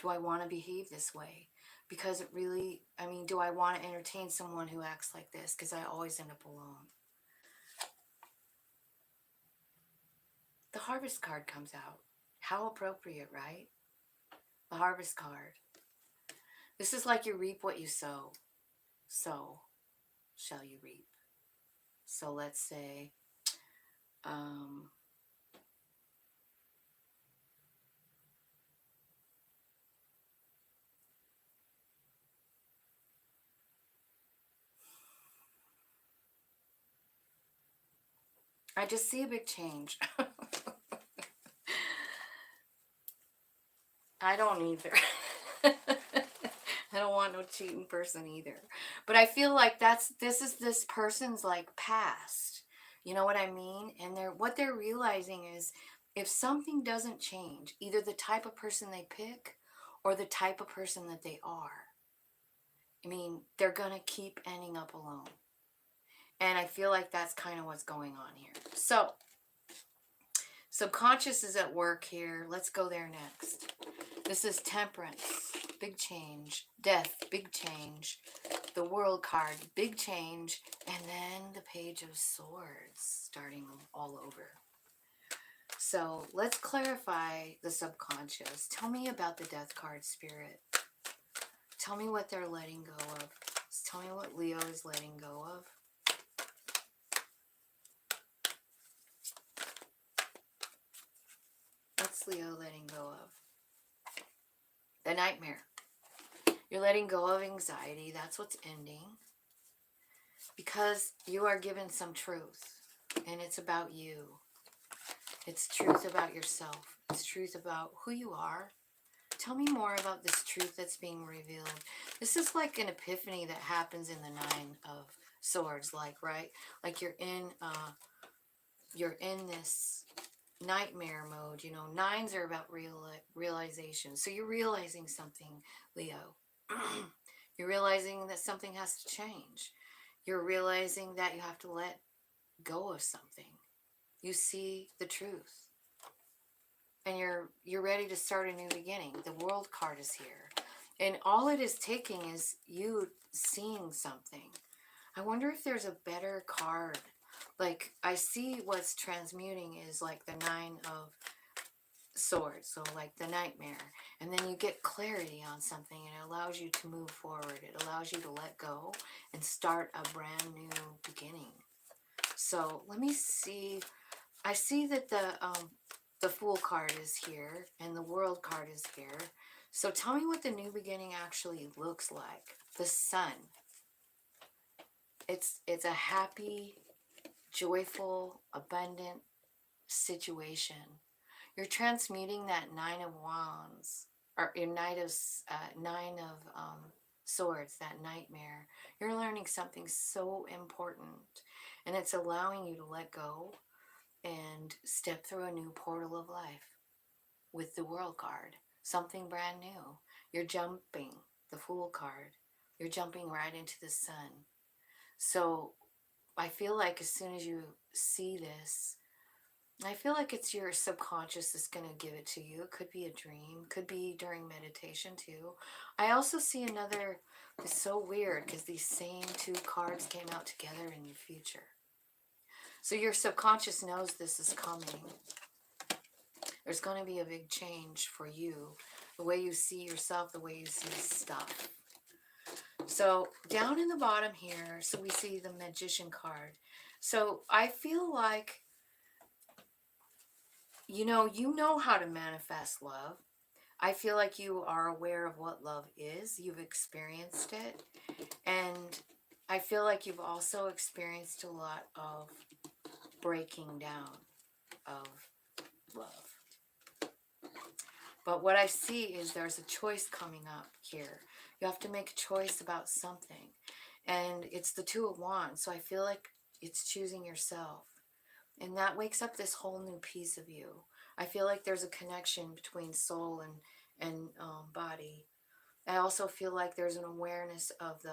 Do I want to behave this way? Because it really, I mean, do I want to entertain someone who acts like this? Because I always end up alone. The Harvest card comes out. How appropriate, right? The Harvest card. This is like you reap what you sow. So shall you reap. So let's say, um, I just see a big change. I don't either. I don't want no cheating person either. But I feel like this is this person's like past. You know what I mean? And what they're realizing is if something doesn't change, either the type of person they pick or the type of person that they are, I mean, they're gonna keep ending up alone. And I feel like that's kind of what's going on here. So subconscious is at work here. Let's go there next. This is Temperance, big change. Death, big change. The World card, big change. And then the Page of Swords, starting all over. So let's clarify the subconscious. Tell me about the Death card, Spirit. Tell me what they're letting go of. Tell me what Leo is letting go of. What's Leo letting go of? The Nightmare. You're letting go of anxiety. That's what's ending. Because you are given some truth. And it's about you. It's truth about yourself. It's truth about who you are. Tell me more about this truth that's being revealed. This is like an epiphany that happens in the Nine of Swords, like, right? Like you're in this nightmare mode. You know, nines are about realization. So you're realizing something, Leo. You're realizing that something has to change. You're realizing that you have to let go of something. You see the truth. And you're ready to start a new beginning. The World card is here. And all it is taking is you seeing something. I wonder if there's a better card. Like, I see what's transmuting is like the Nine of Swords, so like the Nightmare. And then you get clarity on something and it allows you to move forward. It allows you to let go and start a brand new beginning. So let me see. I see that the Fool card is here and the World card is here. So tell me what the new beginning actually looks like. The Sun. It's a happy, joyful, abundant situation. You're transmuting that Nine of Wands, or your Nine of Swords, that nightmare. You're learning something so important, and it's allowing you to let go and step through a new portal of life with the World card. Something brand new. You're jumping the Fool card. You're jumping right into the Sun. So I feel like as soon as you see this, I feel like it's your subconscious that's going to give it to you. It could be a dream, could be during meditation too. I also see another, it's so weird because these same two cards came out together in your future. So your subconscious knows this is coming. There's going to be a big change for you, the way you see yourself, the way you see stuff. So down in the bottom here, so we see the Magician card. So I feel like, you know how to manifest love. I feel like you are aware of what love is. You've experienced it. And I feel like you've also experienced a lot of breaking down of love. But what I see is there's a choice coming up here. You have to make a choice about something. And it's the Two of Wands. So I feel like it's choosing yourself. And that wakes up this whole new piece of you. I feel like there's a connection between soul and body. I also feel like there's an awareness of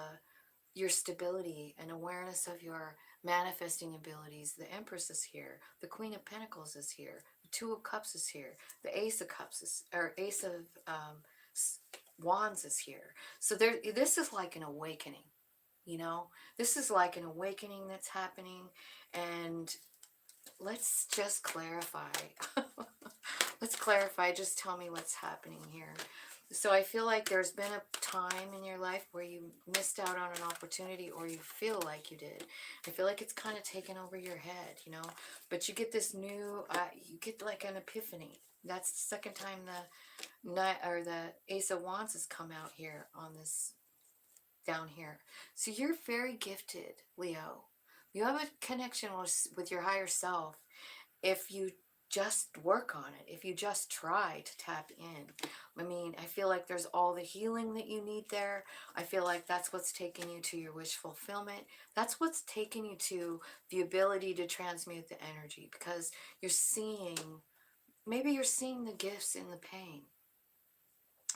your stability, an awareness of your manifesting abilities. The Empress is here. The Queen of Pentacles is here. The Two of Cups is here. The Ace of Cups is, or Ace of Wands is here. So this is like an awakening. This is like an awakening that's happening. And let's just clarify. Let's clarify. Just tell me what's happening here. So I feel like there's been a time in your life where you missed out on an opportunity, or you feel like you did. I feel like it's kind of taken over your head, But you get this new, you get like an epiphany. That's the second time the Ace of Wands has come out here on this, down here. So you're very gifted, Leo. You have a connection with your higher self if you just work on it, if you just try to tap in. I feel like there's all the healing that you need there. I feel like that's what's taking you to your wish fulfillment. That's what's taking you to the ability to transmute the energy, because maybe you're seeing the gifts in the pain.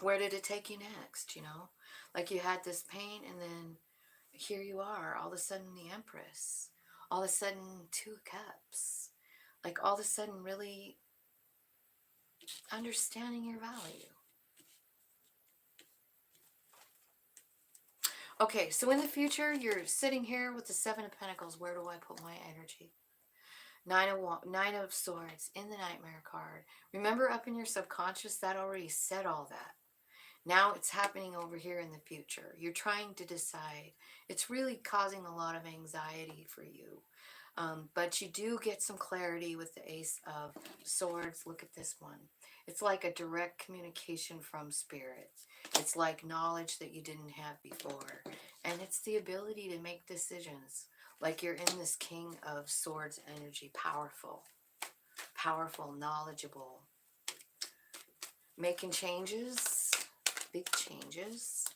Where did it take you next, Like you had this pain, and then here you are, all of a sudden the Empress, all of a sudden Two Cups, like all of a sudden really understanding your value. Okay, so in the future, you're sitting here with the Seven of Pentacles. Where do I put my energy? Nine of Swords in the Nightmare card. Remember, up in your subconscious, that already said all that. Now it's happening over here in the future. You're trying to decide. It's really causing a lot of anxiety for you. But you do get some clarity with the Ace of Swords. Look at this one. It's like a direct communication from Spirit. It's like knowledge that you didn't have before. And it's the ability to make decisions. Like you're in this King of Swords energy. Powerful. Powerful, knowledgeable. Making changes. Big changes.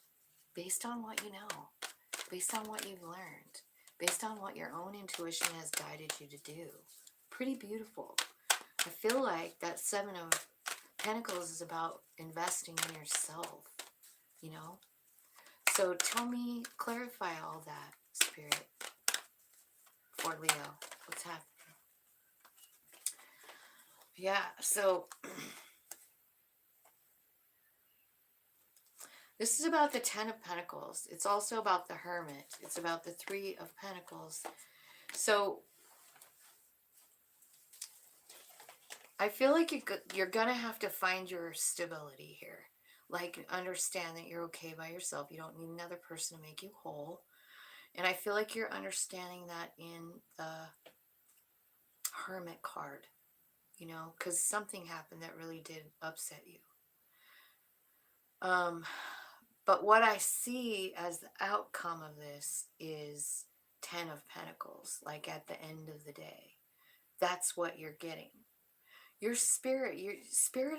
Based on what you know. Based on what you've learned. Based on what your own intuition has guided you to do. Pretty beautiful. I feel like that Seven of Pentacles is about investing in yourself, So tell me, clarify all that, Spirit, for Leo. What's happening? Yeah, so this is about the Ten of Pentacles. It's also about the Hermit. It's about the Three of Pentacles. So I feel like you're going to have to find your stability here. Like, understand that you're okay by yourself. You don't need another person to make you whole. And I feel like you're understanding that in the Hermit card, because something happened that really did upset you. But what I see as the outcome of this is Ten of Pentacles, like at the end of the day. That's what you're getting. Your spirit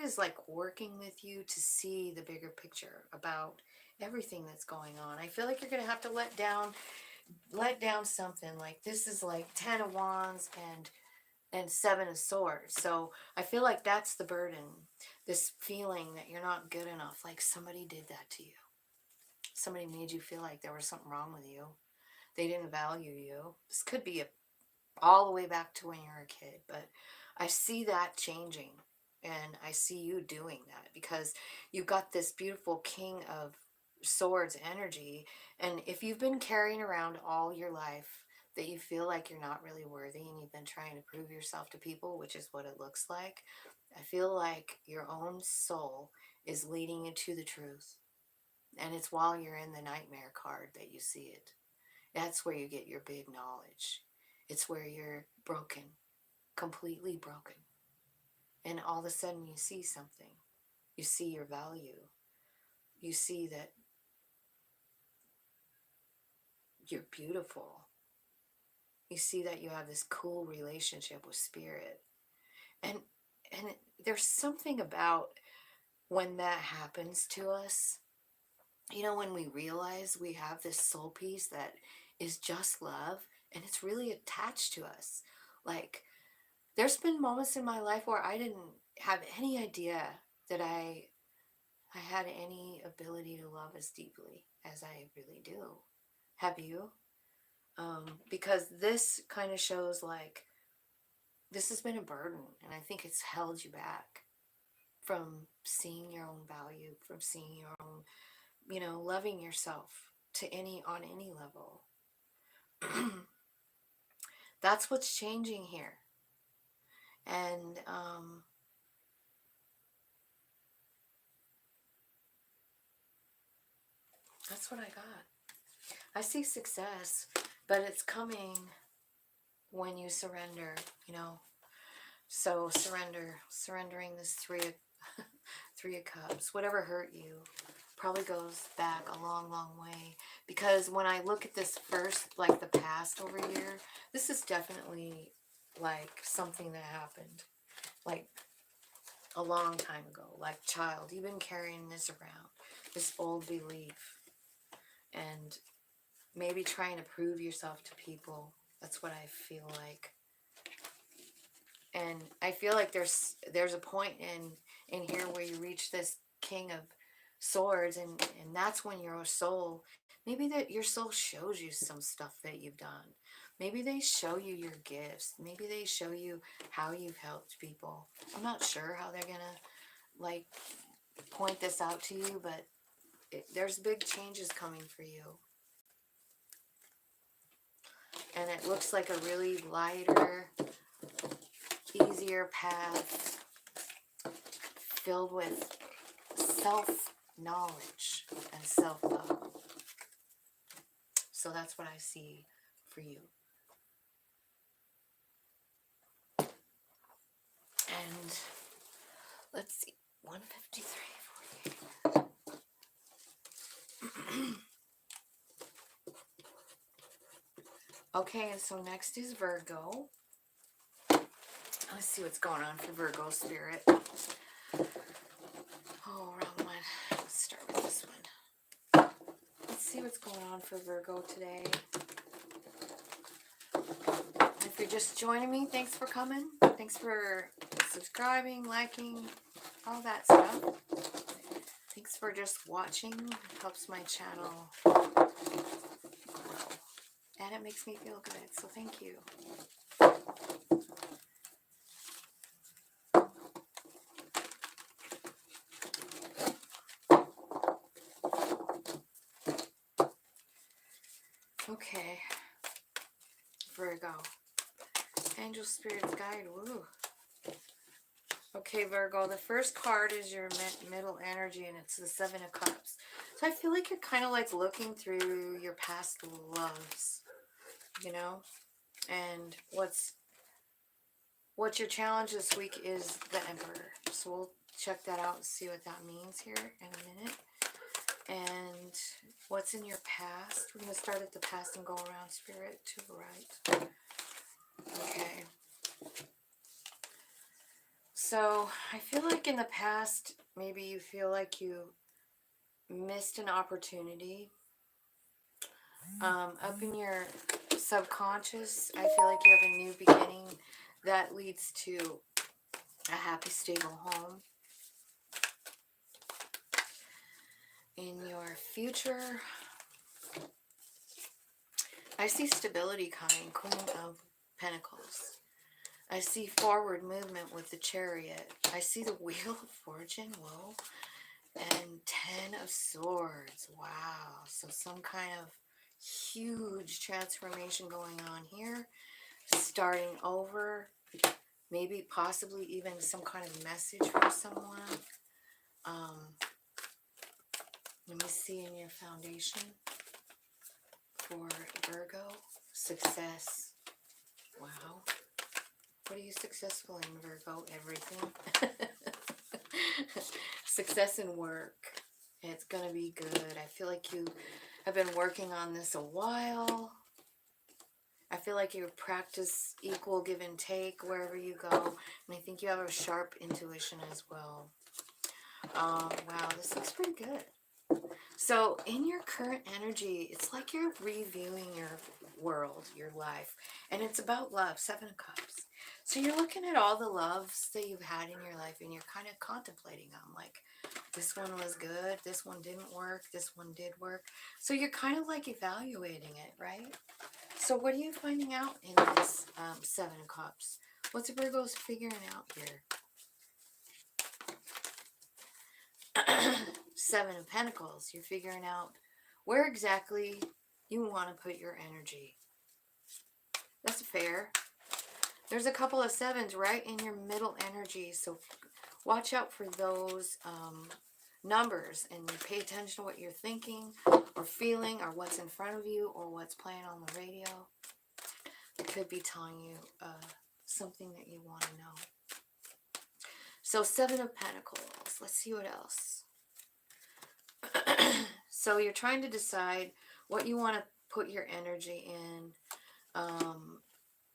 is like working with you to see the bigger picture about everything that's going on. I feel like you're going to have to let down something. Like this is like Ten of Wands and Seven of Swords. So I feel like that's the burden. This feeling that you're not good enough. Like somebody did that to you. Somebody made you feel like there was something wrong with you. They didn't value you. This could be all the way back to when you were a kid, but I see that changing, and I see you doing that because you've got this beautiful King of Swords energy. And if you've been carrying around all your life that you feel like you're not really worthy and you've been trying to prove yourself to people, which is what it looks like, I feel like your own soul is leading you to the truth. And it's while you're in the nightmare card that you see it. That's where you get your big knowledge. It's where you're broken, completely broken. And all of a sudden you see something. You see your value. You see that you're beautiful. You see that you have this cool relationship with spirit. And there's something about when that happens to us, you know, when we realize we have this soul piece that is just love and it's really attached to us. Like, there's been moments in my life where I didn't have any idea that I had any ability to love as deeply as I really do. Have you? Because this kind of shows like this has been a burden, and I think it's held you back from seeing your own value, from seeing your own, you know, loving yourself to on any level. That's what's changing here. And that's what I got. I see success, but it's coming when you surrender, you know. So surrendering this three of cups, whatever hurt you, probably goes back a long, long way. Because when I look at this first, like the past over here, this is definitely like something that happened like a long time ago. Like, child, you've been carrying this around, this old belief, and maybe trying to prove yourself to people. That's what I feel like. And I feel like there's a point in here where you reach this King of Swords, and that's when your soul, maybe that your soul shows you some stuff that you've done. Maybe they show you your gifts. Maybe they show you how you've helped people. I'm not sure how they're gonna like point this out to you, but there's big changes coming for you. And it looks like a really lighter, easier path filled with self-knowledge and self-love. So that's what I see for you. And let's see, 153, 48. Okay, and so next is Virgo. Let's see what's going on for Virgo spirit. Oh, wrong one. Let's start with this one. Let's see what's going on for Virgo today. If you're just joining me, thanks for coming. Thanks for subscribing, liking, all that stuff. Thanks for just watching. It helps my channel grow. And it makes me feel good, so thank you. Okay, Virgo. Angel Spirits Guide, woo. Okay, Virgo, the first card is your middle energy, and it's the Seven of Cups. So I feel like you're kind of like looking through your past loves, you know? And what's your challenge this week is the Emperor. So we'll check that out and see what that means here in a minute. And what's in your past? We're going to start at the past and go around, Spirit, to the right. Okay. So I feel like in the past, maybe you feel like you missed an opportunity. Up in your subconscious, I feel like you have a new beginning that leads to a happy, stable home. In your future, I see stability coming, Queen of Pentacles. I see forward movement with the Chariot. I see the Wheel of Fortune, whoa, and 10 of Swords. Wow, so some kind of huge transformation going on here. Starting over, maybe possibly even some kind of message from someone. Let me see in your foundation for Virgo. Success. Wow. What are you successful in, Virgo? Everything. Success in work. It's going to be good. I feel like you have been working on this a while. I feel like you practice equal give and take wherever you go. And I think you have a sharp intuition as well. Wow, this looks pretty good. So in your current energy, it's like you're reviewing your world, your life. And it's about love, 7 of Cups. So you're looking at all the loves that you've had in your life and you're kind of contemplating them. Like, this one was good, this one didn't work, this one did work. So you're kind of like evaluating it, right? So what are you finding out in this 7 of Cups? What's Virgo's figuring out here? 7 of Pentacles. You're figuring out where exactly you want to put your energy. That's fair. There's a couple of 7s right in your middle energy, so watch out for those numbers and pay attention to what you're thinking or feeling or what's in front of you or what's playing on the radio. It could be telling you something that you want to know. So 7 of Pentacles. Let's see what else. So you're trying to decide what you want to put your energy in.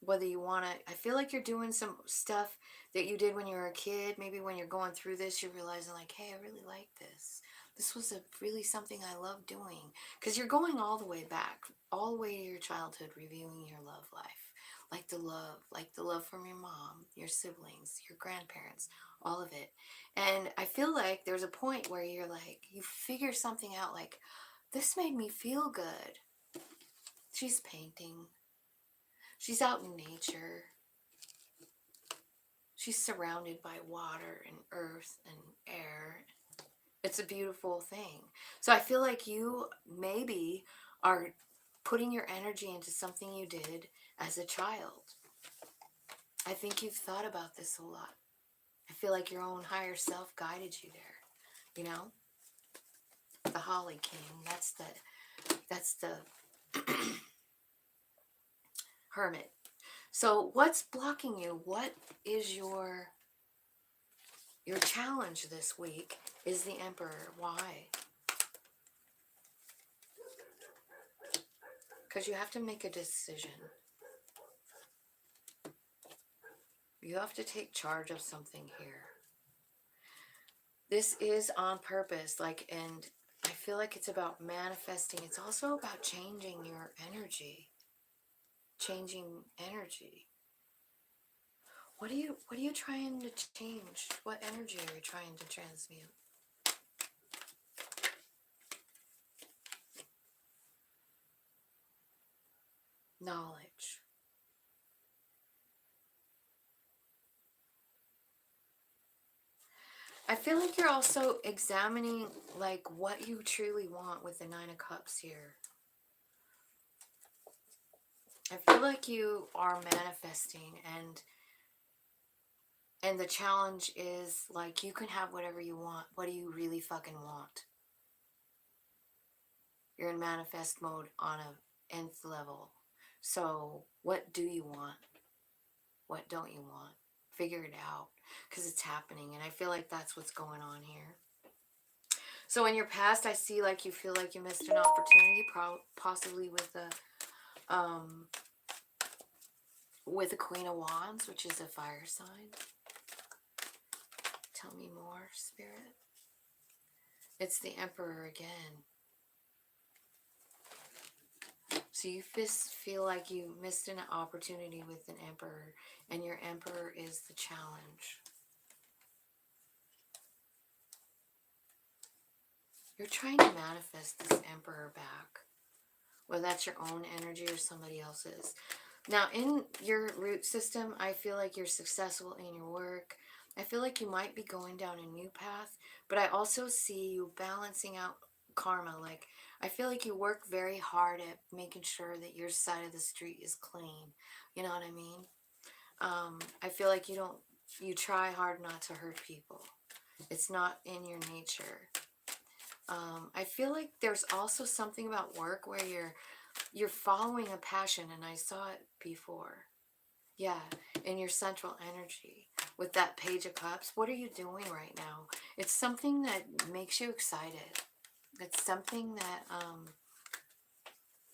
Whether you want to, I feel like you're doing some stuff that you did when you were a kid. Maybe when you're going through this, you're realizing like, hey, I really like this. This was really something I love doing. Because you're going all the way back, all the way to your childhood, reviewing your love life. Like the love from your mom, your siblings, your grandparents, all of it. And I feel like there's a point where you're like, you figure something out like, this made me feel good. She's painting. She's out in nature. She's surrounded by water and earth and air. It's a beautiful thing. So I feel like you maybe are putting your energy into something you did as a child. I think you've thought about this a lot. I feel like your own higher self guided you there. You know? The Holly King. That's the Hermit. So what's blocking you? What is your challenge this week is the Emperor. Why? Because you have to make a decision. You have to take charge of something here. This is on purpose, and I feel like it's about manifesting. It's also about changing your energy. Changing energy. What are you trying to change? What energy are you trying to transmute? Knowledge. I feel like you're also examining like what you truly want with the 9 of Cups here. I feel like you are manifesting and the challenge is like you can have whatever you want. What do you really fucking want? You're in manifest mode on a nth level. So what do you want? What don't you want? Figure it out because it's happening. And I feel like that's what's going on here. So in your past, I see like you feel like you missed an opportunity, possibly with the Queen of Wands, which is a fire sign. Tell me more, Spirit. It's the Emperor again. So you feel like you missed an opportunity with an Emperor, and your Emperor is the challenge. You're trying to manifest this Emperor back. whether that's your own energy or somebody else's. Now, in your root system, I feel like you're successful in your work. I feel like you might be going down a new path, but I also see you balancing out karma. Like, I feel like you work very hard at making sure that your side of the street is clean. You know what I mean? I feel like you try hard not to hurt people. It's not in your nature. I feel like there's also something about work where you're following a passion, and I saw it before. Yeah, in your central energy with that Page of Cups. What are you doing right now? It's something that makes you excited. It's something that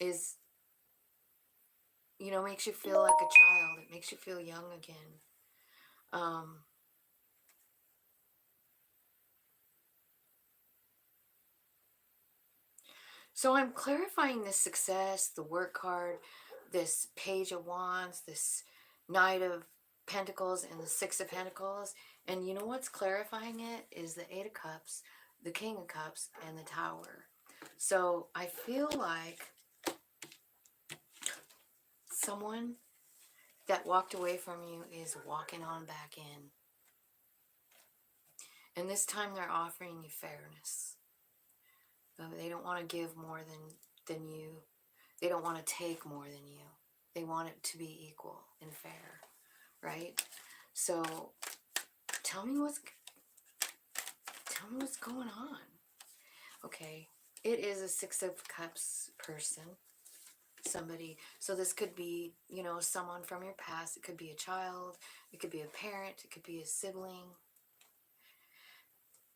is, makes you feel like a child. It makes you feel young again. Um, so I'm clarifying this success, the work card, this Page of Wands, this Knight of Pentacles, and the Six of Pentacles. And you know what's clarifying it is the Eight of Cups, the King of Cups, and the Tower. So I feel like someone that walked away from you is walking on back in. And this time they're offering you fairness. They don't want to give more than you. They don't want to take more than you. They want it to be equal and fair, right? So tell me what's going on. Okay, it is a Six of Cups person. Somebody, so this could be, someone from your past. It could be a child, it could be a parent, it could be a sibling.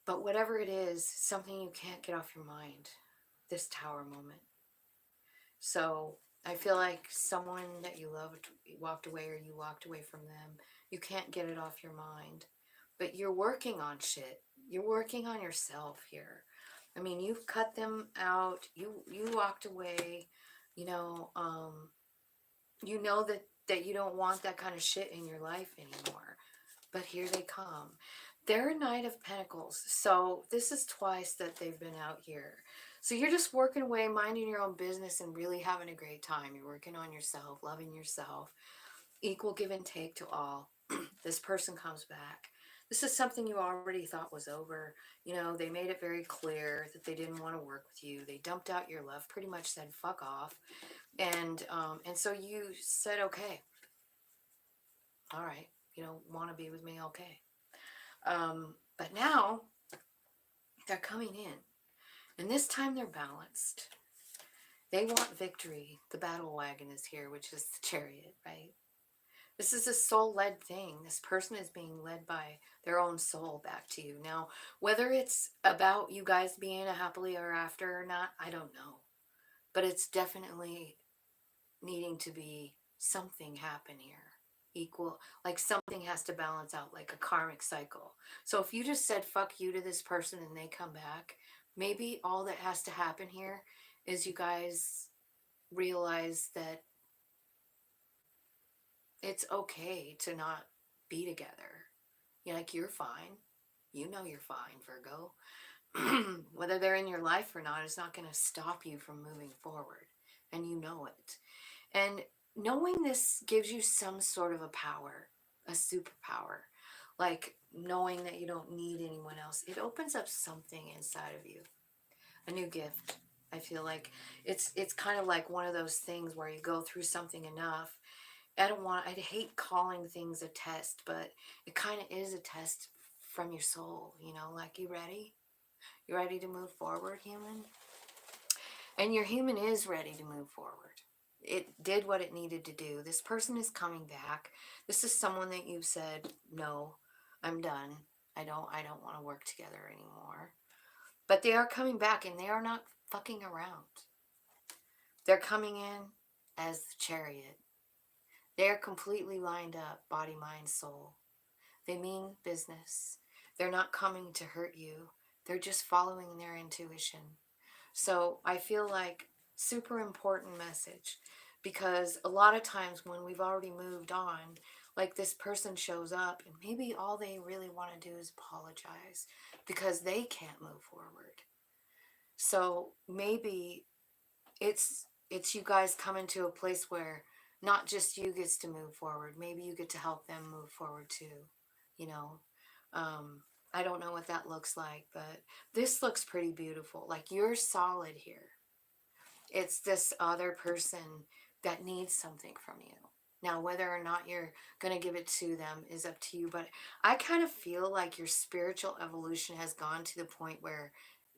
But whatever it is, something you can't get off your mind, this Tower moment. So I feel like someone that you loved walked away, or you walked away from them. You can't get it off your mind. But you're working on shit. You're working on yourself here. I mean, you've cut them out. You walked away. You know, that you don't want that kind of shit in your life anymore. But here they come. They're a Knight of Pentacles. So this is twice that they've been out here. So you're just working away, minding your own business, and really having a great time. You're working on yourself, loving yourself. Equal give and take to all. This person comes back. This is something you already thought was over. They made it very clear that they didn't want to work with you. They dumped out your love, pretty much said, fuck off. And so you said, okay, all right, you don't want to be with me, okay. But now they're coming in, and this time they're balanced. They want victory. The battle wagon is here, which is the Chariot, right? This is a soul-led thing. This person is being led by their own soul back to you. Now, whether it's about you guys being a happily ever after or not, I don't know. But it's definitely needing to be something happen here. Equal, like something has to balance out, like a karmic cycle. So if you just said fuck you to this person and they come back, maybe all that has to happen here is you guys realize that it's okay to not be together. You're fine. You're fine, Virgo. Whether they're in your life or not, it's not going to stop you from moving forward. And you know it. And knowing this gives you some sort of a power, a superpower. Like knowing that you don't need anyone else. It opens up something inside of you. A new gift. I feel like it's kind of like one of those things where you go through something enough. I hate calling things a test, but it kind of is a test from your soul, like, you ready? You ready to move forward, human? And your human is ready to move forward. It did what it needed to do. This person is coming back. This is someone that you said, no, I'm done. I don't want to work together anymore. But they are coming back, and they are not fucking around. They're coming in as the Chariot. They are completely lined up, body, mind, soul. They mean business. They're not coming to hurt you. They're just following their intuition. So I feel like super important message, because a lot of times when we've already moved on, like, this person shows up and maybe all they really want to do is apologize because they can't move forward. So maybe it's it's you guys coming to a place where not just you gets to move forward. Maybe you get to help them move forward too. You know, I don't know what that looks like, but this looks pretty beautiful. Like you're solid here. It's this other person that needs something from you. Now, whether or not you're going to give it to them is up to you. But I kind of feel like your spiritual evolution has gone to the point where,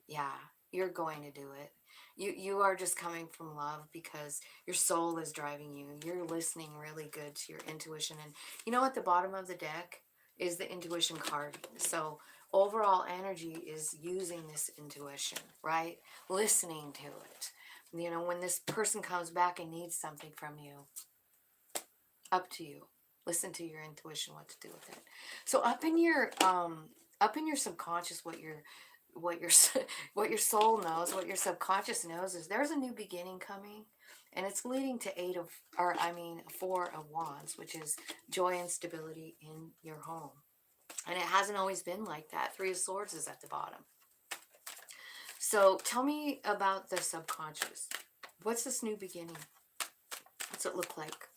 yeah, you're going to do it. You are just coming from love because your soul is driving you. You're listening really good to your intuition. And you know, at the bottom of the deck is the intuition card. So overall energy is using this intuition, right? Listening to it. You know, when this person comes back and needs something from you, up to you. Listen to your intuition what to do with it. So up in your subconscious, what your what your soul knows, what your subconscious knows is there's a new beginning coming, and it's leading to Four of Wands, which is joy and stability in your home. And it hasn't always been like that. Three of Swords is at the bottom. So tell me about the subconscious. What's this new beginning? What's it look like?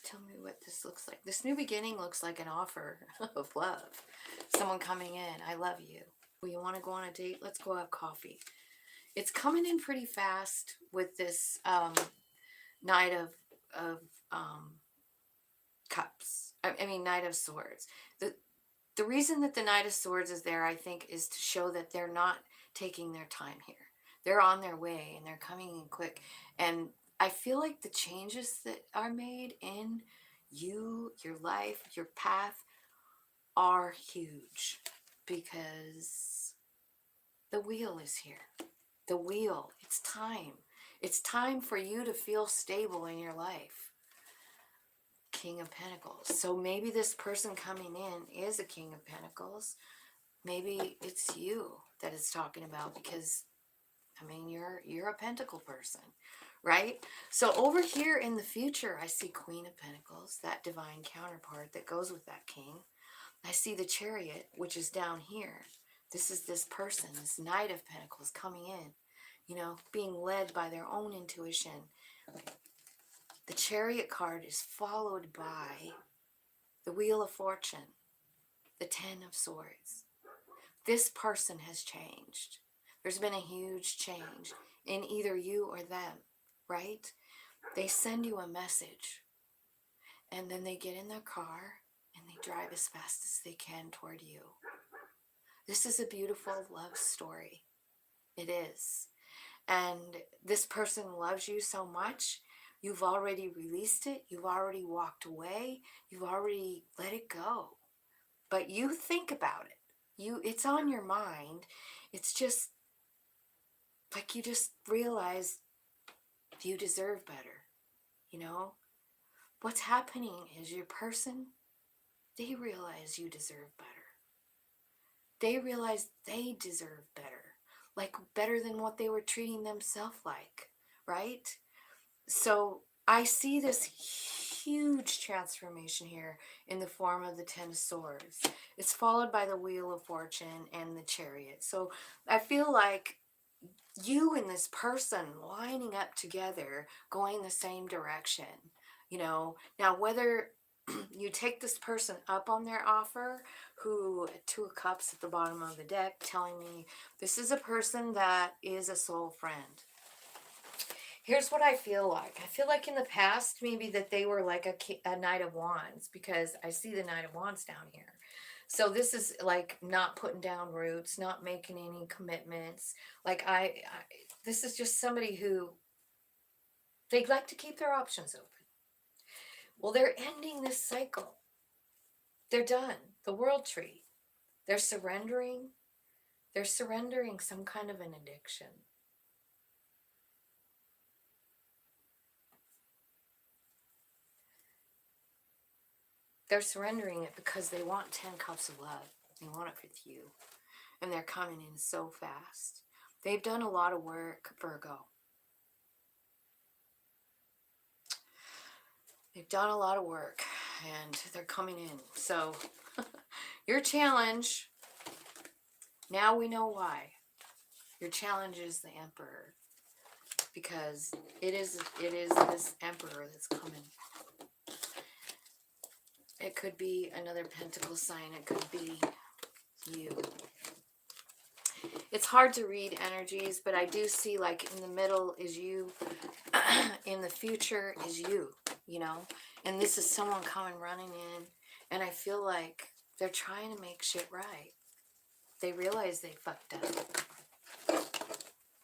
Tell me what this looks like. This new beginning looks like an offer of love. Someone coming in. I love you. Well, you want to go on a date? Let's go have coffee. It's coming in pretty fast with this Knight of Cups. I mean, Knight of Swords. The reason that the Knight of Swords is there, I think, is to show that they're not taking their time here. They're on their way and they're coming in quick. And I feel like the changes that are made in you, your life, your path are huge because the wheel is here. The wheel, it's time. It's time for you to feel stable in your life. King of Pentacles. So maybe this person coming in is a King of Pentacles. Maybe it's you that it's talking about because, I mean, you're a Pentacle person, right? So over here in the future, I see Queen of Pentacles, that divine counterpart that goes with that King. I see the Chariot, which is down here. This is this person, this Knight of Pentacles coming in, you know, being led by their own intuition. The Chariot card is followed by the Wheel of Fortune, the Ten of Swords. This person has changed. There's been a huge change in either you or them, right? They send you a message, and then they get in their car, and they drive as fast as they can toward you. This is a beautiful love story. It is. And this person loves you so much. You've already released it. You've already walked away. You've already let it go. But you think about it. It's on your mind. It's just like you just realize you deserve better. You know? What's happening is your person, they realize you deserve better. They realize they deserve better. Like better than what they were treating themselves like. Right? So I see this huge transformation here in the form of the Ten of Swords. It's followed by the Wheel of Fortune and the Chariot. So I feel like you and this person lining up together, going the same direction. You know, now whether you take this person up on their offer, who, Two of Cups at the bottom of the deck, telling me this is a person that is a soul friend. Here's what I feel like. I feel like in the past, maybe that they were like a Knight of Wands, because I see the Knight of Wands down here. So this is like not putting down roots, not making any commitments. Like this is just somebody who, they'd like to keep their options open. Well, they're ending this cycle. They're done. The World Tree. They're surrendering. They're surrendering some kind of an addiction. They're surrendering it because they want 10 cups of love. They want it with you. And they're coming in so fast. They've done a lot of work, Virgo. They've done a lot of work. and they're coming in. So your challenge, now we know why. Your challenge is the Emperor, because it is this Emperor that's coming. It could be another Pentacle sign. It could be you. It's hard to read energies, but I do see, like, in the middle is you, in the future is you, you know, and this is someone coming running in, and I feel like they're trying to make shit right. They realize they fucked up.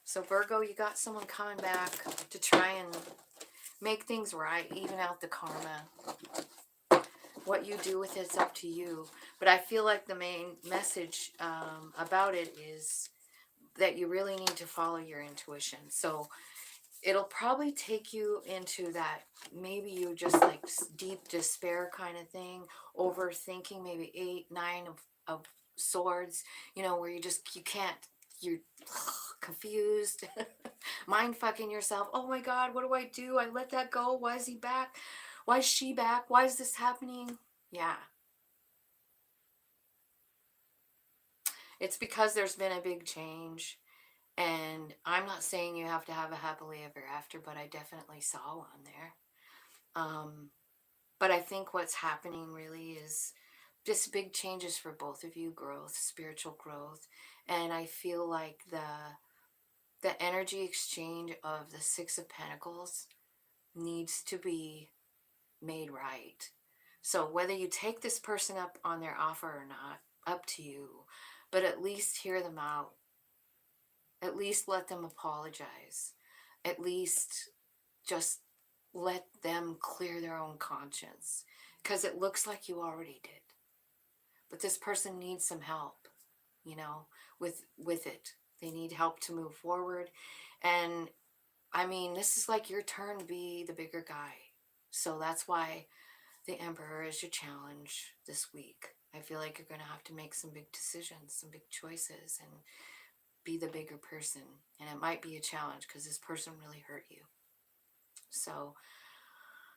So Virgo, you got someone coming back to try and make things right, even out the karma. What you do with it's up to you. But I feel like the main message about it is that you really need to follow your intuition. So it'll probably take you into that, maybe you just like deep despair kind of thing, overthinking, maybe 8, 9 of swords, you know, where you can't, you're confused, mind fucking yourself. Oh my God, what do? I let that go. Why is he back? Why is she back? Why is this happening? Yeah. It's because there's been a big change. And I'm not saying you have to have a happily ever after, but I definitely saw one there. But I think what's happening really is just big changes for both of you, growth, spiritual growth. And I feel like the energy exchange of the Six of Pentacles needs to be made right. So whether you take this person up on their offer or not, up to you. But at least hear them out. At least let them apologize. At least just let them clear their own conscience. Because it looks like you already did. But this person needs some help, you know, with it. They need help to move forward. And I mean, this is like your turn to be the bigger guy. So that's why the Emperor is your challenge this week. I feel like you're going to have to make some big decisions, some big choices, and be the bigger person. And it might be a challenge because this person really hurt you. So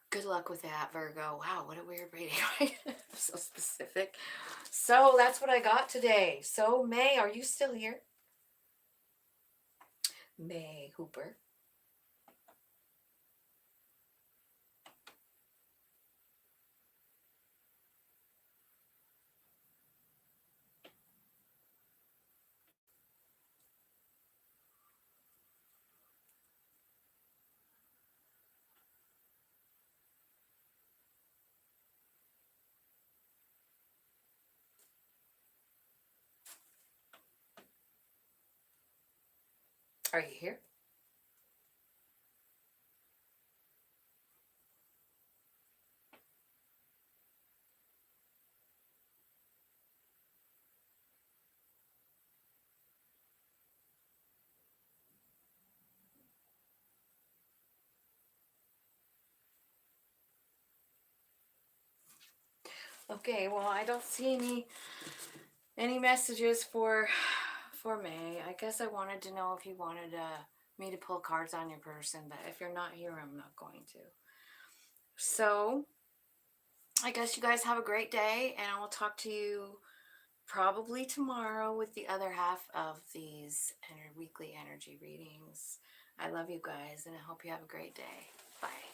good luck with that, Virgo. Wow, what a weird reading. So specific. So that's what I got today. So May, are you still here? May Hooper. Are you here? Okay, well, I don't see any messages for May. I guess I wanted to know if you wanted me to pull cards on your person, but if you're not here, I'm not going to. So I guess you guys have a great day, and I will talk to you probably tomorrow with the other half of these weekly energy readings. I love you guys, and I hope you have a great day. Bye.